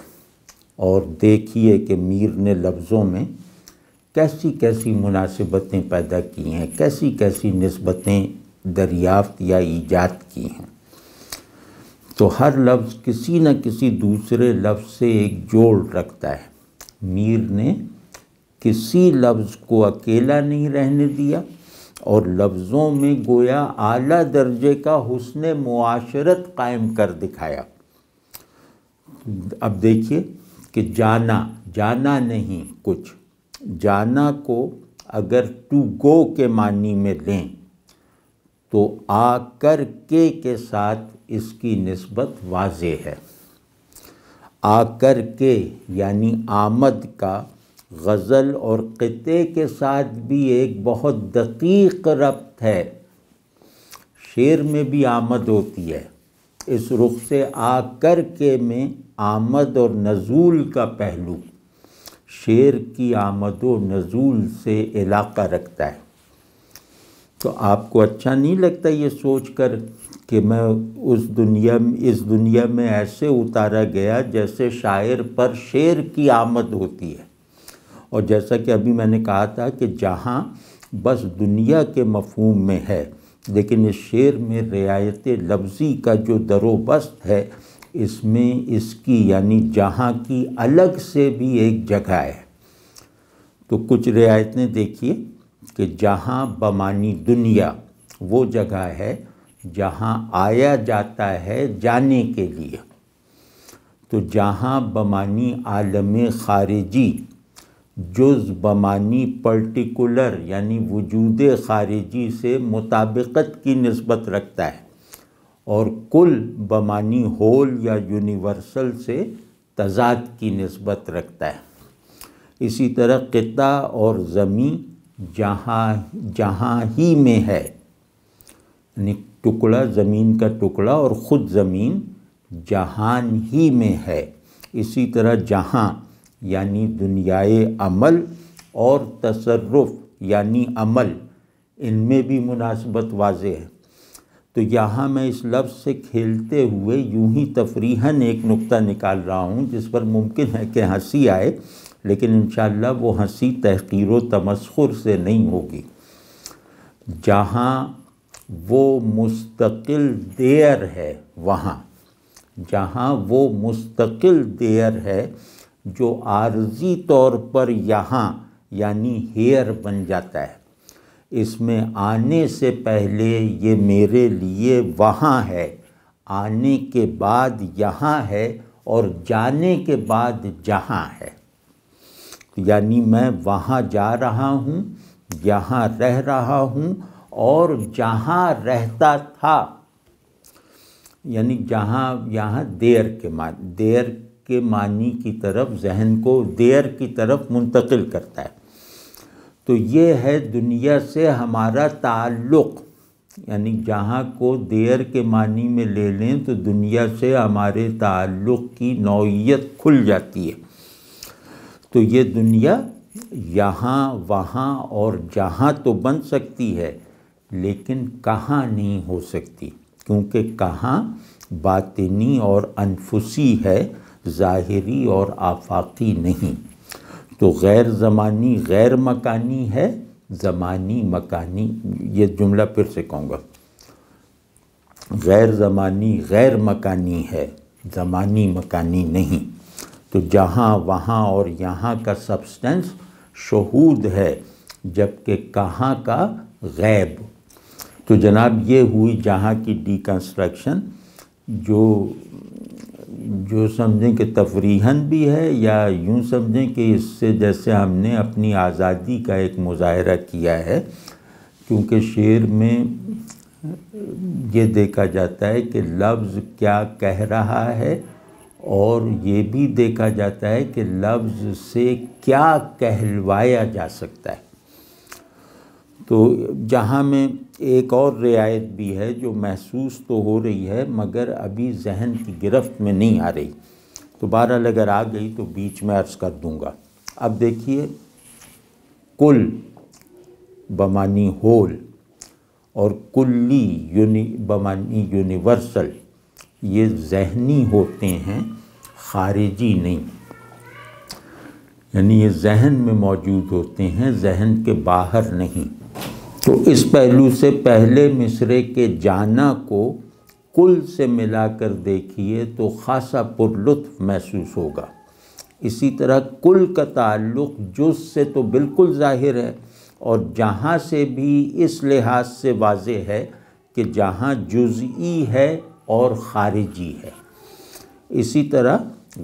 اور دیکھیے کہ میر نے لفظوں میں کیسی کیسی مناسبتیں پیدا کی ہیں، کیسی کیسی نسبتیں دریافت یا ایجاد کی ہیں۔ تو ہر لفظ کسی نہ کسی دوسرے لفظ سے ایک جوڑ رکھتا ہے۔ میر نے کسی لفظ کو اکیلا نہیں رہنے دیا، اور لفظوں میں گویا اعلیٰ درجے کا حسن معاشرت قائم کر دکھایا۔ اب دیکھیے کہ جانا نہیں کچھ، جانا کو اگر ٹو گو کے معنی میں لیں تو آ کر کے ساتھ اس کی نسبت واضح ہے۔ آ کر کے یعنی آمد کا غزل اور قطعے کے ساتھ بھی ایک بہت دقیق ربط ہے۔ شعر میں بھی آمد ہوتی ہے، اس رخ سے آ کر کے میں آمد اور نزول کا پہلو شعر کی آمد و نزول سے علاقہ رکھتا ہے۔ تو آپ کو اچھا نہیں لگتا یہ سوچ کر کہ میں اس دنیا میں ایسے اتارا گیا جیسے شاعر پر شعر کی آمد ہوتی ہے؟ اور جیسا کہ ابھی میں نے کہا تھا کہ جہاں بس دنیا کے مفہوم میں ہے، لیکن اس شعر میں رعایت لفظی کا جو در و بست ہے، اس میں اس کی یعنی جہاں کی الگ سے بھی ایک جگہ ہے۔ تو کچھ رعایتیں دیکھیے کہ جہاں بمانی دنیا وہ جگہ ہے جہاں آیا جاتا ہے جانے کے لیے، تو جہاں بمانی عالم خارجی جز بمانی پرٹیکولر یعنی وجود خارجی سے مطابقت کی نسبت رکھتا ہے، اور کل بمانی ہول یا یونیورسل سے تضاد کی نسبت رکھتا ہے۔ اسی طرح قطع اور زمین جہاں ہی میں ہے، یعنی ٹکڑا زمین کا ٹکڑا اور خود زمین جہان ہی میں ہے۔ اسی طرح جہاں یعنی دنیائے عمل اور تصرف یعنی عمل، ان میں بھی مناسبت واضح ہے۔ تو یہاں میں اس لفظ سے کھیلتے ہوئے یوں ہی تفریحاً ایک نقطہ نکال رہا ہوں جس پر ممکن ہے کہ ہنسی آئے، لیکن انشاءاللہ وہ ہنسی تحقیر و تمسخر سے نہیں ہوگی۔ جہاں وہ مستقل دیر ہے، وہاں جہاں وہ مستقل دیر ہے جو عارضی طور پر یہاں یعنی ہیئر بن جاتا ہے، اس میں آنے سے پہلے یہ میرے لیے وہاں ہے، آنے کے بعد یہاں ہے، اور جانے کے بعد جہاں ہے۔ یعنی میں وہاں جا رہا ہوں، یہاں رہ رہا ہوں، اور جہاں رہتا تھا، یعنی جہاں یہاں دیر کے معنی کی طرف ذہن کو دیر کی طرف منتقل کرتا ہے۔ تو یہ ہے دنیا سے ہمارا تعلق، یعنی جہاں کو دیر کے معنی میں لے لیں تو دنیا سے ہمارے تعلق کی نوعیت کھل جاتی ہے۔ تو یہ دنیا یہاں وہاں اور جہاں تو بن سکتی ہے، لیکن کہاں نہیں ہو سکتی، کیونکہ کہاں باطنی اور انفسی ہے، ظاہری اور آفاقی نہیں۔ تو غیر زمانی غیر مکانی ہے، زمانی مکانی، یہ جملہ پھر سے کہوں گا، غیر زمانی غیر مکانی ہے، زمانی مکانی نہیں۔ تو جہاں وہاں اور یہاں کا سبسٹنس شہود ہے، جبکہ کہاں کا غیب۔ تو جناب یہ ہوئی جہاں کی ڈیکنسٹرکشن، جو سمجھیں کہ تفریحاً بھی ہے، یا یوں سمجھیں کہ اس سے جیسے ہم نے اپنی آزادی کا ایک مظاہرہ کیا ہے، کیونکہ شعر میں یہ دیکھا جاتا ہے کہ لفظ کیا کہہ رہا ہے، اور یہ بھی دیکھا جاتا ہے کہ لفظ سے کیا کہلوایا جا سکتا ہے۔ تو جہاں میں ایک اور رعایت بھی ہے جو محسوس تو ہو رہی ہے مگر ابھی ذہن کی گرفت میں نہیں آ رہی، تو بہرحال اگر آ گئی تو بیچ میں عرض کر دوں گا۔ اب دیکھیے، کل بمانی ہول اور کلی بمانی یونیورسل، یہ ذہنی ہوتے ہیں، خارجی نہیں، یعنی یہ ذہن میں موجود ہوتے ہیں، ذہن کے باہر نہیں۔ تو اس پہلو سے پہلے مصرعے کے جانا کو کل سے ملا کر دیکھیے تو خاصا پر لطف محسوس ہوگا۔ اسی طرح کل کا تعلق جز سے تو بالکل ظاہر ہے، اور جہاں سے بھی اس لحاظ سے واضح ہے کہ جہاں جزئی ہے اور خارجی ہے۔ اسی طرح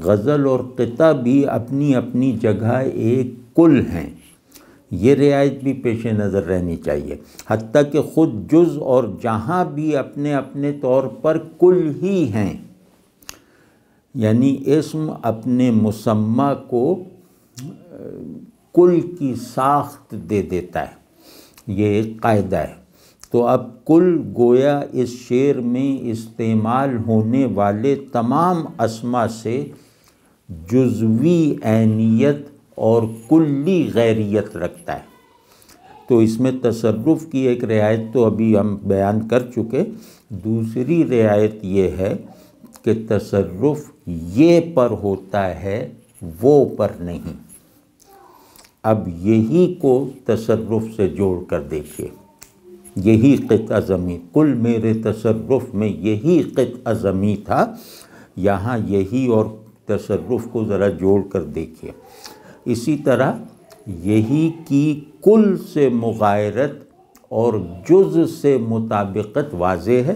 غزل اور قطع بھی اپنی اپنی جگہ ایک کل ہیں، یہ رعایت بھی پیش نظر رہنی چاہیے، حتیٰ کہ خود جز اور جہاں بھی اپنے اپنے طور پر کل ہی ہیں، یعنی اسم اپنے مسمى کو کل کی ساخت دے دیتا ہے، یہ ایک قاعدہ ہے۔ تو اب کل گویا اس شعر میں استعمال ہونے والے تمام اسما سے جزوی عینیت اور کلی غیریت رکھتا ہے۔ تو اس میں تصرف کی ایک رعایت تو ابھی ہم بیان کر چکے، دوسری رعایت یہ ہے کہ تصرف یہ پر ہوتا ہے، وہ پر نہیں۔ اب یہی کو تصرف سے جوڑ کر دیکھیے، یہی قطع زمیں، کل میرے تصرف میں یہی قطع زمیں تھا، یہاں یہی اور تصرف کو ذرا جوڑ کر دیکھیے۔ اسی طرح یہی کی کل سے مغایرت اور جز سے مطابقت واضح ہے۔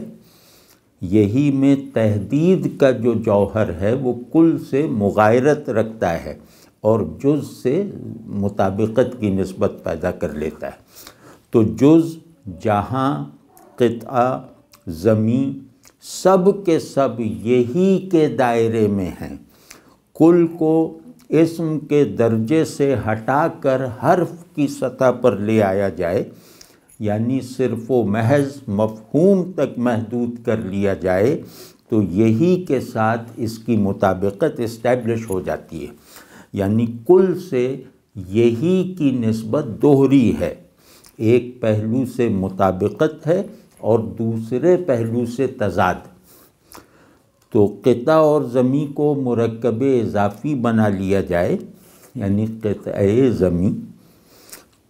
یہی میں تحدید کا جو جوہر ہے وہ کل سے مغایرت رکھتا ہے اور جز سے مطابقت کی نسبت پیدا کر لیتا ہے۔ تو جز، جہاں، قطعہ، زمین، سب کے سب یہی کے دائرے میں ہیں۔ کل کو اسم کے درجے سے ہٹا کر حرف کی سطح پر لے آیا جائے، یعنی صرف و محض مفہوم تک محدود کر لیا جائے، تو یہی کے ساتھ اس کی مطابقت اسٹیبلش ہو جاتی ہے۔ یعنی کل سے یہی کی نسبت دوہری ہے، ایک پہلو سے مطابقت ہے اور دوسرے پہلو سے تضاد۔ تو قطع اور زمیں کو مرکب اضافی بنا لیا جائے، یعنی قطع زمیں،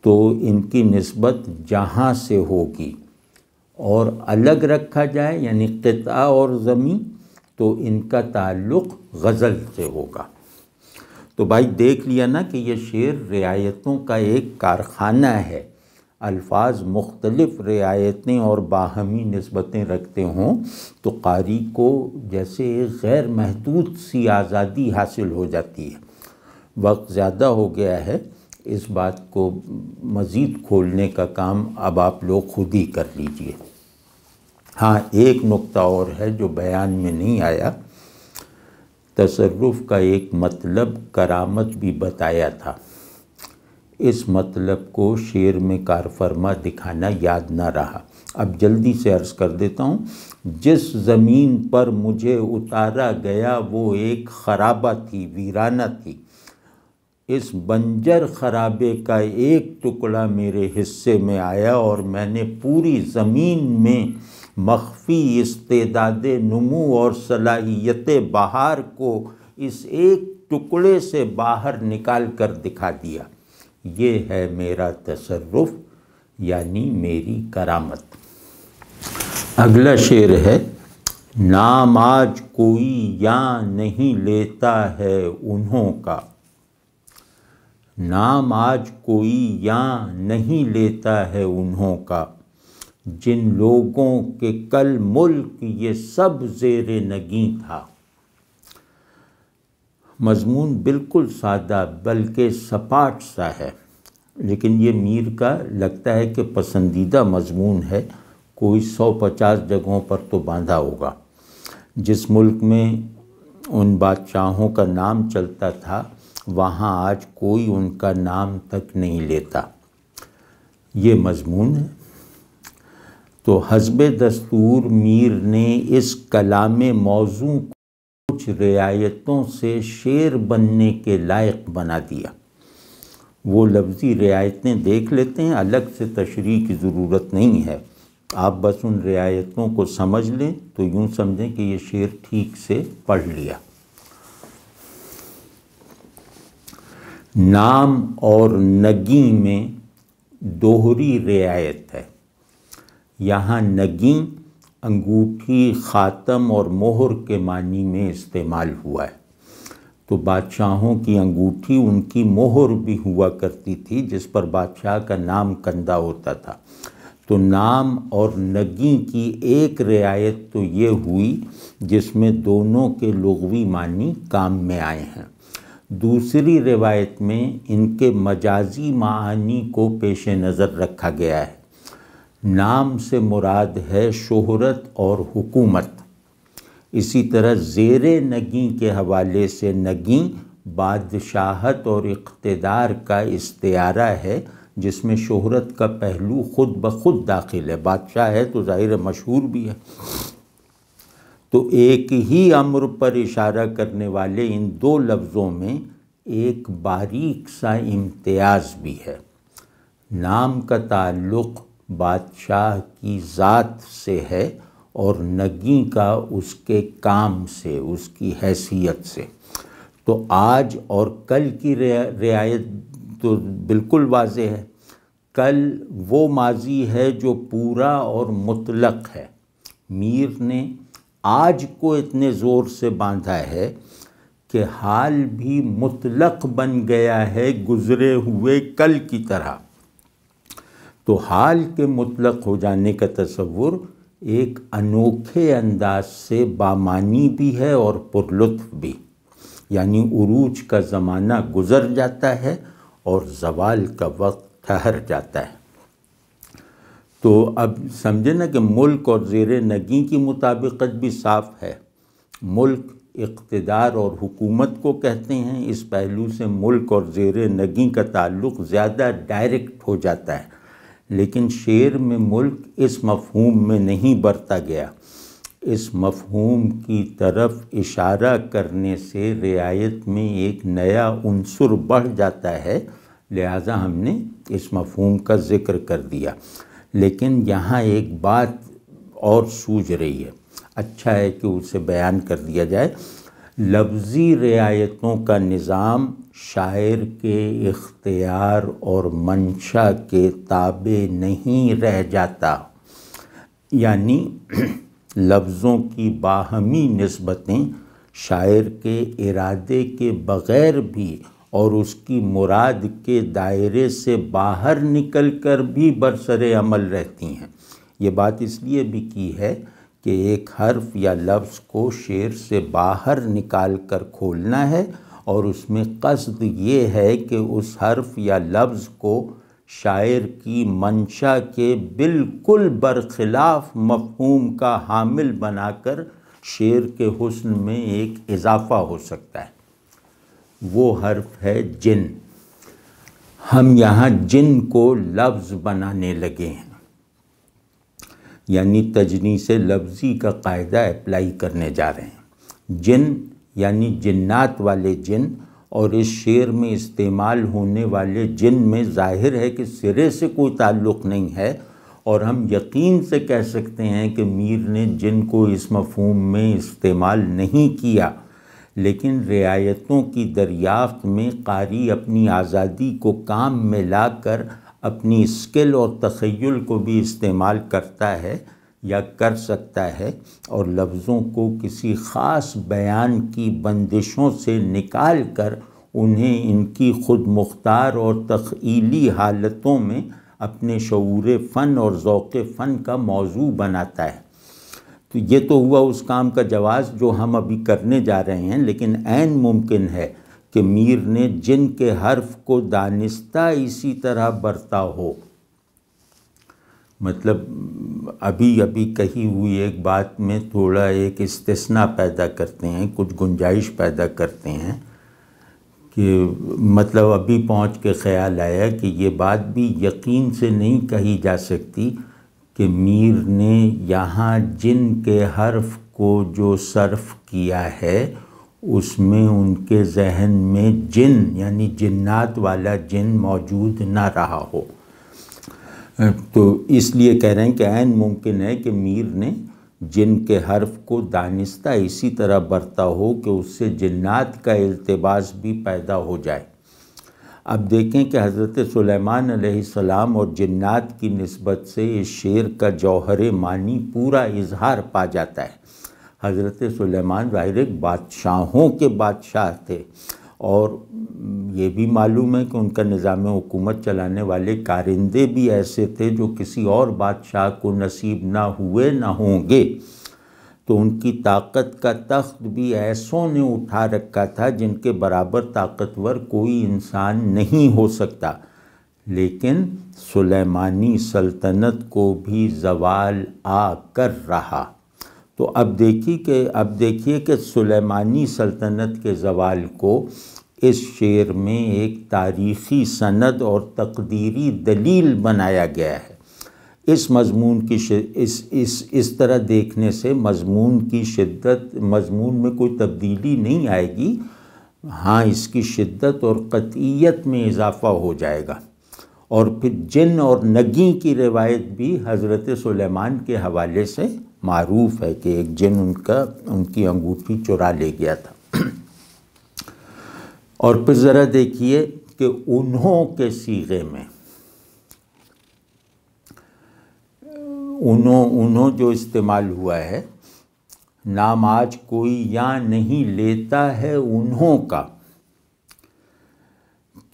تو ان کی نسبت جہاں سے ہوگی، اور الگ رکھا جائے یعنی قطعہ اور زمیں، تو ان کا تعلق غزل سے ہوگا۔ تو بھائی دیکھ لیا نا کہ یہ شعر رعایتوں کا ایک کارخانہ ہے۔ الفاظ مختلف رعایتیں اور باہمی نسبتیں رکھتے ہوں تو قاری کو جیسے ایک غیر محدود سی آزادی حاصل ہو جاتی ہے۔ وقت زیادہ ہو گیا ہے، اس بات کو مزید کھولنے کا کام اب آپ لوگ خود ہی کر لیجئے۔ ہاں، ایک نقطہ اور ہے جو بیان میں نہیں آیا۔ تصرف کا ایک مطلب کرامت بھی بتایا تھا، اس مطلب کو شعر میں کار فرما دکھانا یاد نہ رہا، اب جلدی سے عرض کر دیتا ہوں۔ جس زمین پر مجھے اتارا گیا وہ ایک خرابہ تھی، ویرانہ تھی، اس بنجر خرابے کا ایک ٹکڑا میرے حصے میں آیا اور میں نے پوری زمین میں مخفی استعداد نمو اور صلاحیت بہار کو اس ایک ٹکڑے سے باہر نکال کر دکھا دیا۔ یہ ہے میرا تصرف، یعنی میری کرامت۔ اگلا شعر ہے، نام آج کوئی یاں نہیں لیتا ہے انہوں کا، نام آج کوئی یاں نہیں لیتا ہے انہوں کا، جن لوگوں کے کل ملک یہ سب زیر نگیں تھا۔ مضمون بالکل سادہ بلکہ سپاٹ سا ہے، لیکن یہ میر کا لگتا ہے کہ پسندیدہ مضمون ہے، کوئی 150 جگہوں پر تو باندھا ہوگا۔ جس ملک میں ان بادشاہوں کا نام چلتا تھا وہاں آج کوئی ان کا نام تک نہیں لیتا، یہ مضمون ہے۔ تو حسب دستور میر نے اس کلام موزوں کو کچھ رعایتوں سے شعر بننے کے لائق بنا دیا۔ وہ لفظی رعایتیں دیکھ لیتے ہیں، الگ سے تشریح کی ضرورت نہیں ہے، آپ بس ان رعایتوں کو سمجھ لیں تو یوں سمجھیں کہ یہ شعر ٹھیک سے پڑھ لیا۔ نام اور نگیں میں دوہری رعایت ہے۔ یہاں نگیں انگوٹھی، خاتم اور مہر کے معنی میں استعمال ہوا ہے۔ تو بادشاہوں کی انگوٹھی ان کی مہر بھی ہوا کرتی تھی جس پر بادشاہ کا نام کندہ ہوتا تھا۔ تو نام اور نگیں کی ایک رعایت تو یہ ہوئی جس میں دونوں کے لغوی معنی کام میں آئے ہیں۔ دوسری روایت میں ان کے مجازی معانی کو پیش نظر رکھا گیا ہے۔ نام سے مراد ہے شہرت اور حکومت۔ اسی طرح زیر نگیں کے حوالے سے نگیں بادشاہت اور اقتدار کا استعارہ ہے جس میں شہرت کا پہلو خود بخود داخل ہے، بادشاہ ہے تو ظاہر مشہور بھی ہے۔ تو ایک ہی امر پر اشارہ کرنے والے ان دو لفظوں میں ایک باریک سا امتیاز بھی ہے۔ نام کا تعلق بادشاہ کی ذات سے ہے اور نگیں کا اس کے کام سے، اس کی حیثیت سے۔ تو آج اور کل کی رعایت تو بالکل واضح ہے۔ کل وہ ماضی ہے جو پورا اور مطلق ہے۔ میر نے آج کو اتنے زور سے باندھا ہے کہ حال بھی مطلق بن گیا ہے گزرے ہوئے کل کی طرح۔ تو حال کے مطلق ہو جانے کا تصور ایک انوکھے انداز سے بامانی بھی ہے اور پرلطف بھی، یعنی عروج کا زمانہ گزر جاتا ہے اور زوال کا وقت ٹھہر جاتا ہے۔ تو اب سمجھے نا کہ ملک اور زیر نگیں کی مطابقت بھی صاف ہے۔ ملک اقتدار اور حکومت کو کہتے ہیں، اس پہلو سے ملک اور زیر نگیں کا تعلق زیادہ ڈائریکٹ ہو جاتا ہے، لیکن شعر میں ملک اس مفہوم میں نہیں برتا گیا۔ اس مفہوم کی طرف اشارہ کرنے سے رعایت میں ایک نیا عنصر بڑھ جاتا ہے، لہٰذا ہم نے اس مفہوم کا ذکر کر دیا۔ لیکن یہاں ایک بات اور سوجھ رہی ہے، اچھا ہے کہ اسے بیان کر دیا جائے۔ لفظی رعایتوں کا نظام شاعر کے اختیار اور منشا کے تابع نہیں رہ جاتا، یعنی لفظوں کی باہمی نسبتیں شاعر کے ارادے کے بغیر بھی اور اس کی مراد کے دائرے سے باہر نکل کر بھی برسر عمل رہتی ہیں۔ یہ بات اس لیے بھی کی ہے کہ ایک حرف یا لفظ کو شعر سے باہر نکال کر کھولنا ہے، اور اس میں قصد یہ ہے کہ اس حرف یا لفظ کو شاعر کی منشا کے بالکل برخلاف مفہوم کا حامل بنا کر شعر کے حسن میں ایک اضافہ ہو سکتا ہے۔ وہ حرف ہے جن۔ ہم یہاں جن کو لفظ بنانے لگے ہیں، یعنی تجنیس لفظی کا قاعدہ اپلائی کرنے جا رہے ہیں۔ جن یعنی جنات والے جن، اور اس شعر میں استعمال ہونے والے جن میں ظاہر ہے کہ سرے سے کوئی تعلق نہیں ہے، اور ہم یقین سے کہہ سکتے ہیں کہ میر نے جن کو اس مفہوم میں استعمال نہیں کیا، لیکن رعایتوں کی دریافت میں قاری اپنی آزادی کو کام میں لا کر اپنی اسکل اور تخیل کو بھی استعمال کرتا ہے یا کر سکتا ہے، اور لفظوں کو کسی خاص بیان کی بندشوں سے نکال کر انہیں ان کی خود مختار اور تخیلی حالتوں میں اپنے شعور فن اور ذوق فن کا موضوع بناتا ہے۔ تو یہ تو ہوا اس کام کا جواز جو ہم ابھی کرنے جا رہے ہیں، لیکن عین ممکن ہے کہ میر نے جن کے حرف کو دانستہ اسی طرح برتا ہو۔ مطلب ابھی کہی ہوئی ایک بات میں تھوڑا ایک استثناء پیدا کرتے ہیں، کچھ گنجائش پیدا کرتے ہیں، کہ مطلب ابھی پہنچ کے خیال آیا کہ یہ بات بھی یقین سے نہیں کہی جا سکتی کہ میر نے یہاں جن کے حرف کو جو صرف کیا ہے اس میں ان کے ذہن میں جن یعنی جنات والا جن موجود نہ رہا ہو۔ تو اس لیے کہہ رہے ہیں کہ عین ممکن ہے کہ میر نے جن کے حرف کو دانستہ اسی طرح برتا ہو کہ اس سے جنات کا التباس بھی پیدا ہو جائے۔ اب دیکھیں کہ حضرت سلیمان علیہ السلام اور جنات کی نسبت سے اس شعر کا جوہر معنی پورا اظہار پا جاتا ہے۔ حضرت سلیمان ظاہر ایک بادشاہوں کے بادشاہ تھے، اور یہ بھی معلوم ہے کہ ان کا نظام حکومت چلانے والے کارندے بھی ایسے تھے جو کسی اور بادشاہ کو نصیب نہ ہوئے نہ ہوں گے۔ تو ان کی طاقت کا تخت بھی ایسوں نے اٹھا رکھا تھا جن کے برابر طاقتور کوئی انسان نہیں ہو سکتا، لیکن سلیمانی سلطنت کو بھی زوال آ کر رہا۔ تو اب دیکھیے کہ سلیمانی سلطنت کے زوال کو اس شعر میں ایک تاریخی سند اور تقدیری دلیل بنایا گیا ہے۔ اس مضمون کی اس طرح دیکھنے سے مضمون کی شدت، مضمون میں کوئی تبدیلی نہیں آئے گی، ہاں اس کی شدت اور قطعیت میں اضافہ ہو جائے گا۔ اور پھر جن اور نگیں کی روایت بھی حضرت سلیمان کے حوالے سے معروف ہے کہ ایک جن ان کی انگوٹھی چرا لے گیا تھا۔ اور پھر ذرا دیکھیے کہ انہوں کے صیغے میں انہوں جو استعمال ہوا ہے نام آج کوئی یہاں نہیں لیتا ہے انہوں کا،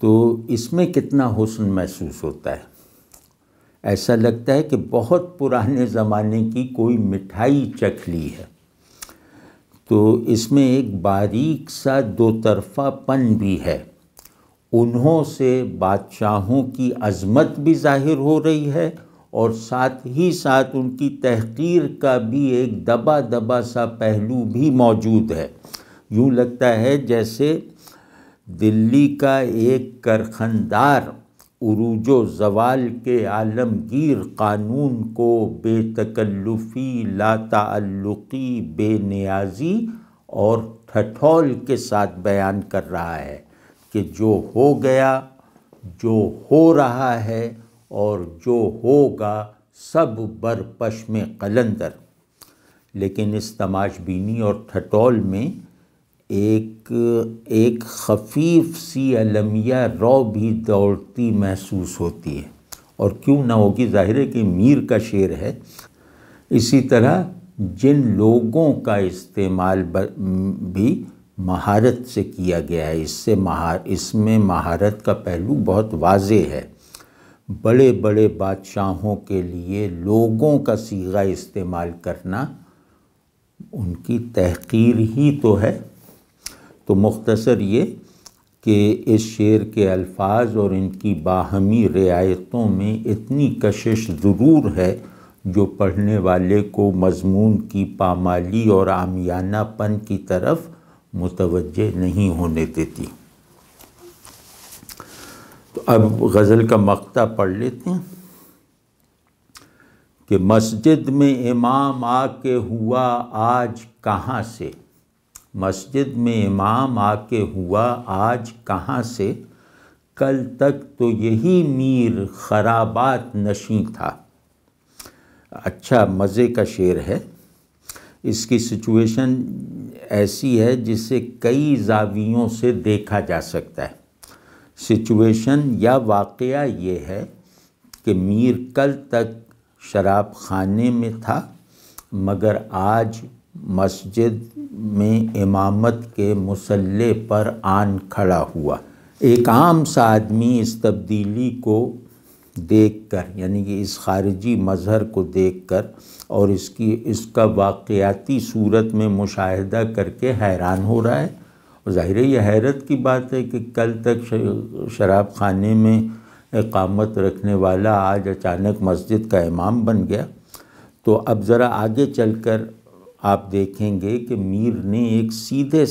تو اس میں کتنا حسن محسوس ہوتا ہے. ایسا لگتا ہے کہ بہت پرانے زمانے کی کوئی مٹھائی چکھ لی ہے. تو اس میں ایک باریک سا دو طرفہ پن بھی ہے. انہوں سے بادشاہوں کی عظمت بھی ظاہر ہو رہی ہے اور ساتھ ہی ساتھ ان کی تحقیر کا بھی ایک دبا دبا سا پہلو بھی موجود ہے. یوں لگتا ہے جیسے دلی کا ایک کارخاندار عروج و زوال کے عالمگیر قانون کو بے تکلفی، لا تعلقی، بے نیازی اور ٹھٹھول کے ساتھ بیان کر رہا ہے کہ جو ہو گیا، جو ہو رہا ہے اور جو ہوگا سب بر پشم قلندر. لیکن اس تماش بینی اور ٹھٹول میں ایک خفیف سی المیہ رو بھی دوڑتی محسوس ہوتی ہے، اور کیوں نہ ہوگی، ظاہر ہے کہ میر کا شعر ہے. اسی طرح جن لوگوں کا استعمال بھی مہارت سے کیا گیا ہے، اس میں مہارت کا پہلو بہت واضح ہے. بڑے بڑے بادشاہوں کے لیے لوگوں کا صیغہ استعمال کرنا ان کی تحقیر ہی تو ہے. تو مختصر یہ کہ اس شعر کے الفاظ اور ان کی باہمی رعایتوں میں اتنی کشش ضرور ہے جو پڑھنے والے کو مضمون کی پامالی اور عامیانہ پن کی طرف متوجہ نہیں ہونے دیتی. تو اب غزل کا مقطع پڑھ لیتے ہیں کہ مسجد میں امام آ کے ہوا آج کہاں سے، مسجد میں امام آ کے ہوا آج کہاں سے، کل تک تو یہی میر خرابات نشیں تھا. اچھا مزے کا شعر ہے. اس کی سچویشن ایسی ہے جسے کئی زاویوں سے دیکھا جا سکتا ہے. سچویشن یا واقعہ یہ ہے کہ میر کل تک شراب خانے میں تھا مگر آج مسجد میں امامت کے مصلے پر آن کھڑا ہوا. ایک عام سا آدمی اس تبدیلی کو دیکھ کر، یعنی کہ اس خارجی مظہر کو دیکھ کر اور اس کا واقعاتی صورت میں مشاہدہ کر کے حیران ہو رہا ہے. اور ظاہر ہے یہ حیرت کی بات ہے کہ کل تک شراب خانے میں اقامت رکھنے والا آج اچانک مسجد کا امام بن گیا. تو اب ذرا آگے چل کر آپ دیکھیں گے کہ میر نے ایک سیدھے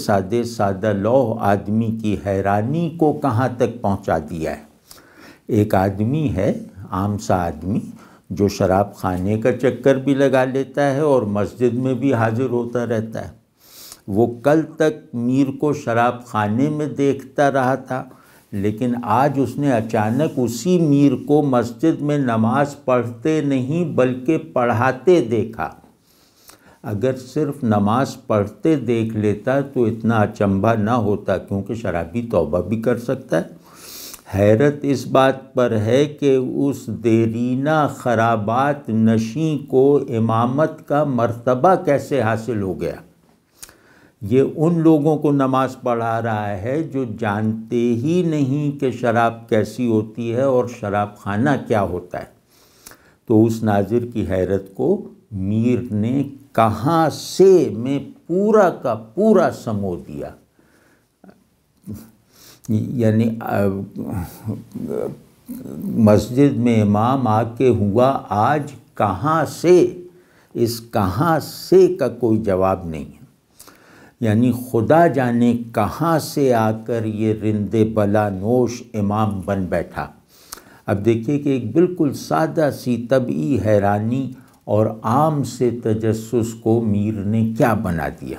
سادہ لوح آدمی کی حیرانی کو کہاں تک پہنچا دیا ہے. ایک آدمی ہے، عام سا آدمی، جو شراب خانے کا چکر بھی لگا لیتا ہے اور مسجد میں بھی حاضر ہوتا رہتا ہے. وہ کل تک میر کو شراب خانے میں دیکھتا رہا تھا، لیکن آج اس نے اچانک اسی میر کو مسجد میں نماز پڑھتے نہیں بلکہ پڑھاتے دیکھا. اگر صرف نماز پڑھتے دیکھ لیتا تو اتنا اچنبھا نہ ہوتا، کیونکہ شرابی توبہ بھی کر سکتا ہے. حیرت اس بات پر ہے کہ اس دیرینہ خرابات نشیں کو امامت کا مرتبہ کیسے حاصل ہو گیا. یہ ان لوگوں کو نماز پڑھا رہا ہے جو جانتے ہی نہیں کہ شراب کیسی ہوتی ہے اور شراب خانہ کیا ہوتا ہے. تو اس ناظر کی حیرت کو میر نے کہاں سے میں پورا کا پورا سمو دیا. یعنی مسجد میں امام آ کے ہوا آج کہاں سے، اس کہاں سے کا کوئی جواب نہیں ہے. یعنی خدا جانے کہاں سے آ کر یہ رند بلا نوش امام بن بیٹھا. اب دیکھیے کہ ایک بالکل سادہ سی طبعی حیرانی اور عام سے تجسس کو میر نے کیا بنا دیا.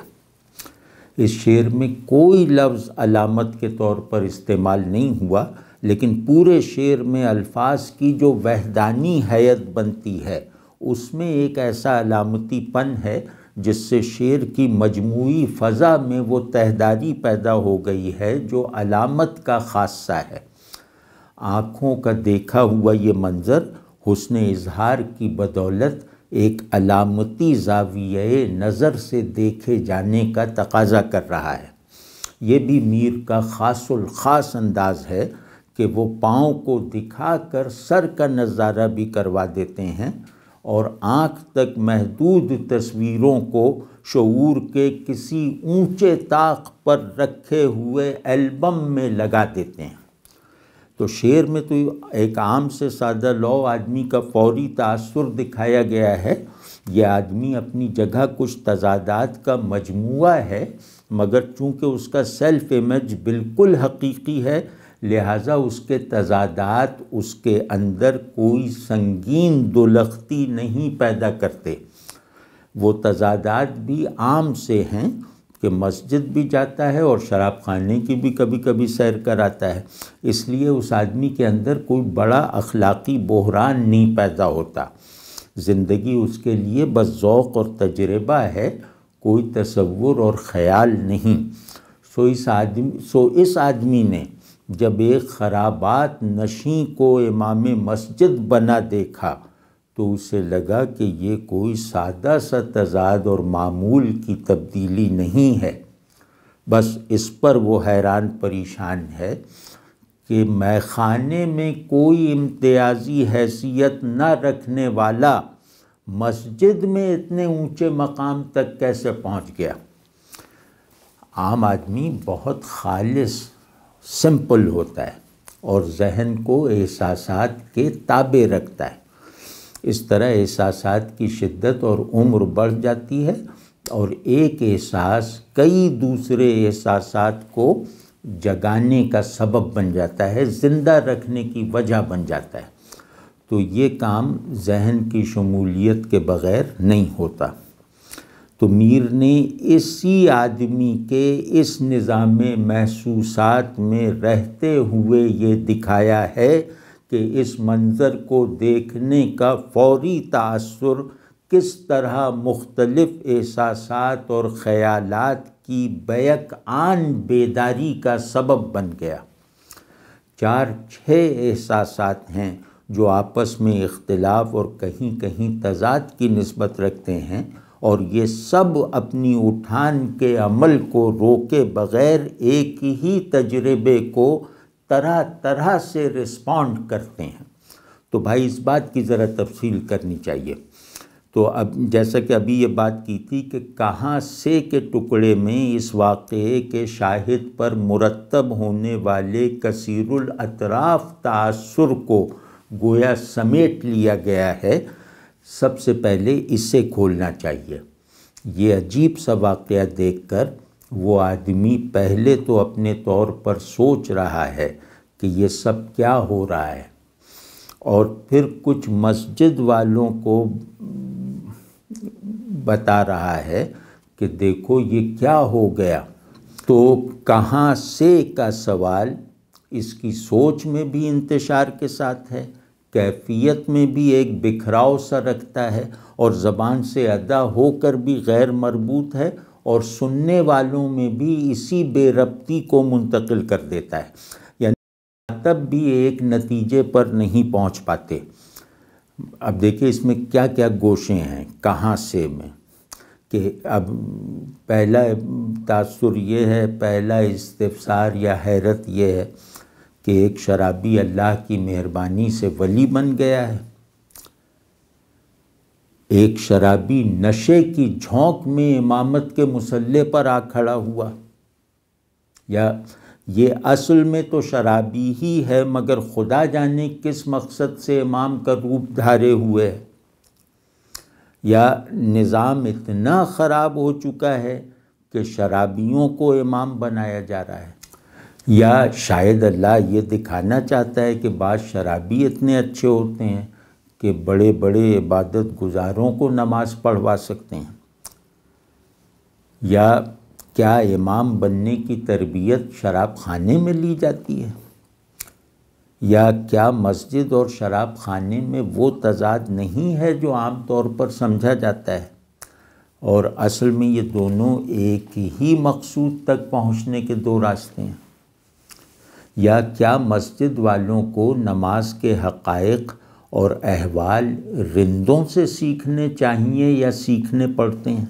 اس شعر میں کوئی لفظ علامت کے طور پر استعمال نہیں ہوا، لیکن پورے شعر میں الفاظ کی جو وحدانی حیت بنتی ہے اس میں ایک ایسا علامتی پن ہے جس سے شعر کی مجموعی فضا میں وہ تہداری پیدا ہو گئی ہے جو علامت کا خاصہ ہے. آنکھوں کا دیکھا ہوا یہ منظر حسن اظہار کی بدولت ایک علامتی زاویہ نظر سے دیکھے جانے کا تقاضا کر رہا ہے۔ یہ بھی میر کا خاص الخاص انداز ہے کہ وہ پاؤں کو دکھا کر سر کا نظارہ بھی کروا دیتے ہیں اور آنکھ تک محدود تصویروں کو شعور کے کسی اونچے طاق پر رکھے ہوئے البم میں لگا دیتے ہیں۔ تو شعر میں تو ایک عام سے سادہ لو آدمی کا فوری تاثر دکھایا گیا ہے۔ یہ آدمی اپنی جگہ کچھ تضادات کا مجموعہ ہے، مگر چونکہ اس کا سیلف امیج بالکل حقیقی ہے، لہٰذا اس کے تضادات اس کے اندر کوئی سنگین دلختی نہیں پیدا کرتے۔ وہ تضادات بھی عام سے ہیں کہ مسجد بھی جاتا ہے اور شراب خانے کی بھی کبھی کبھی سیر کراتا ہے، اس لیے اس آدمی کے اندر کوئی بڑا اخلاقی بحران نہیں پیدا ہوتا۔ زندگی اس کے لیے بس ذوق اور تجربہ ہے، کوئی تصور اور خیال نہیں۔ سو اس آدمی نے جب ایک خرابات نشیں کو امام مسجد بنا دیکھا تو اسے لگا کہ یہ کوئی سادہ سا تضاد اور معمول کی تبدیلی نہیں ہے، بس اس پر وہ حیران پریشان ہے کہ میخانے میں کوئی امتیازی حیثیت نہ رکھنے والا مسجد میں اتنے اونچے مقام تک کیسے پہنچ گیا۔ عام آدمی بہت خالص سمپل ہوتا ہے اور ذہن کو احساسات کے تابع رکھتا ہے۔ اس طرح احساسات کی شدت اور عمر بڑھ جاتی ہے اور ایک احساس کئی دوسرے احساسات کو جگانے کا سبب بن جاتا ہے، زندہ رکھنے کی وجہ بن جاتا ہے۔ تو یہ کام ذہن کی شمولیت کے بغیر نہیں ہوتا۔ تو میر نے اسی آدمی کے اس نظام محسوسات میں رہتے ہوئے یہ دکھایا ہے کہ اس منظر کو دیکھنے کا فوری تاثر کس طرح مختلف احساسات اور خیالات کی بیک آن بیداری کا سبب بن گیا۔ 4-6 احساسات ہیں جو آپس میں اختلاف اور کہیں کہیں تضاد کی نسبت رکھتے ہیں، اور یہ سب اپنی اٹھان کے عمل کو روکے بغیر ایک ہی تجربے کو طرح طرح سے رسپونڈ کرتے ہیں۔ تو بھائی اس بات کی ذرا تفصیل کرنی چاہیے۔ تو اب جیسا کہ ابھی یہ بات کی تھی کہ کہاں سے کے ٹکڑے میں اس واقعے کے شاہد پر مرتب ہونے والے کثیر الاطراف تاثر کو گویا سمیٹ لیا گیا ہے، سب سے پہلے اسے کھولنا چاہیے۔ یہ عجیب سا واقعہ دیکھ کر وہ آدمی پہلے تو اپنے طور پر سوچ رہا ہے کہ یہ سب کیا ہو رہا ہے، اور پھر کچھ مسجد والوں کو بتا رہا ہے کہ دیکھو یہ کیا ہو گیا۔ تو کہاں سے کا سوال اس کی سوچ میں بھی انتشار کے ساتھ ہے، کیفیت میں بھی ایک بکھراؤ سا رکھتا ہے، اور زبان سے ادا ہو کر بھی غیر مربوط ہے، اور سننے والوں میں بھی اسی بے ربطی کو منتقل کر دیتا ہے، یعنی تب بھی ایک نتیجے پر نہیں پہنچ پاتے۔ اب دیکھیں اس میں کیا کیا گوشے ہیں کہاں سے میں، کہ اب پہلا تاثر یہ ہے، پہلا استفسار یا حیرت یہ ہے کہ ایک شرابی اللہ کی مہربانی سے ولی بن گیا ہے۔ ایک شرابی نشے کی جھونک میں امامت کے مصلی پر آ کھڑا ہوا، یا یہ اصل میں تو شرابی ہی ہے مگر خدا جانے کس مقصد سے امام کا روپ دھارے ہوئے ہے، یا نظام اتنا خراب ہو چکا ہے کہ شرابیوں کو امام بنایا جا رہا ہے، یا شاید اللہ یہ دکھانا چاہتا ہے کہ بعض شرابی اتنے اچھے ہوتے ہیں کہ بڑے بڑے عبادت گزاروں کو نماز پڑھوا سکتے ہیں، یا کیا امام بننے کی تربیت شراب خانے میں لی جاتی ہے، یا کیا مسجد اور شراب خانے میں وہ تضاد نہیں ہے جو عام طور پر سمجھا جاتا ہے، اور اصل میں یہ دونوں ایک ہی مقصود تک پہنچنے کے دو راستے ہیں، یا کیا مسجد والوں کو نماز کے حقائق اور احوال رندوں سے سیکھنے چاہیے یا سیکھنے پڑتے ہیں؟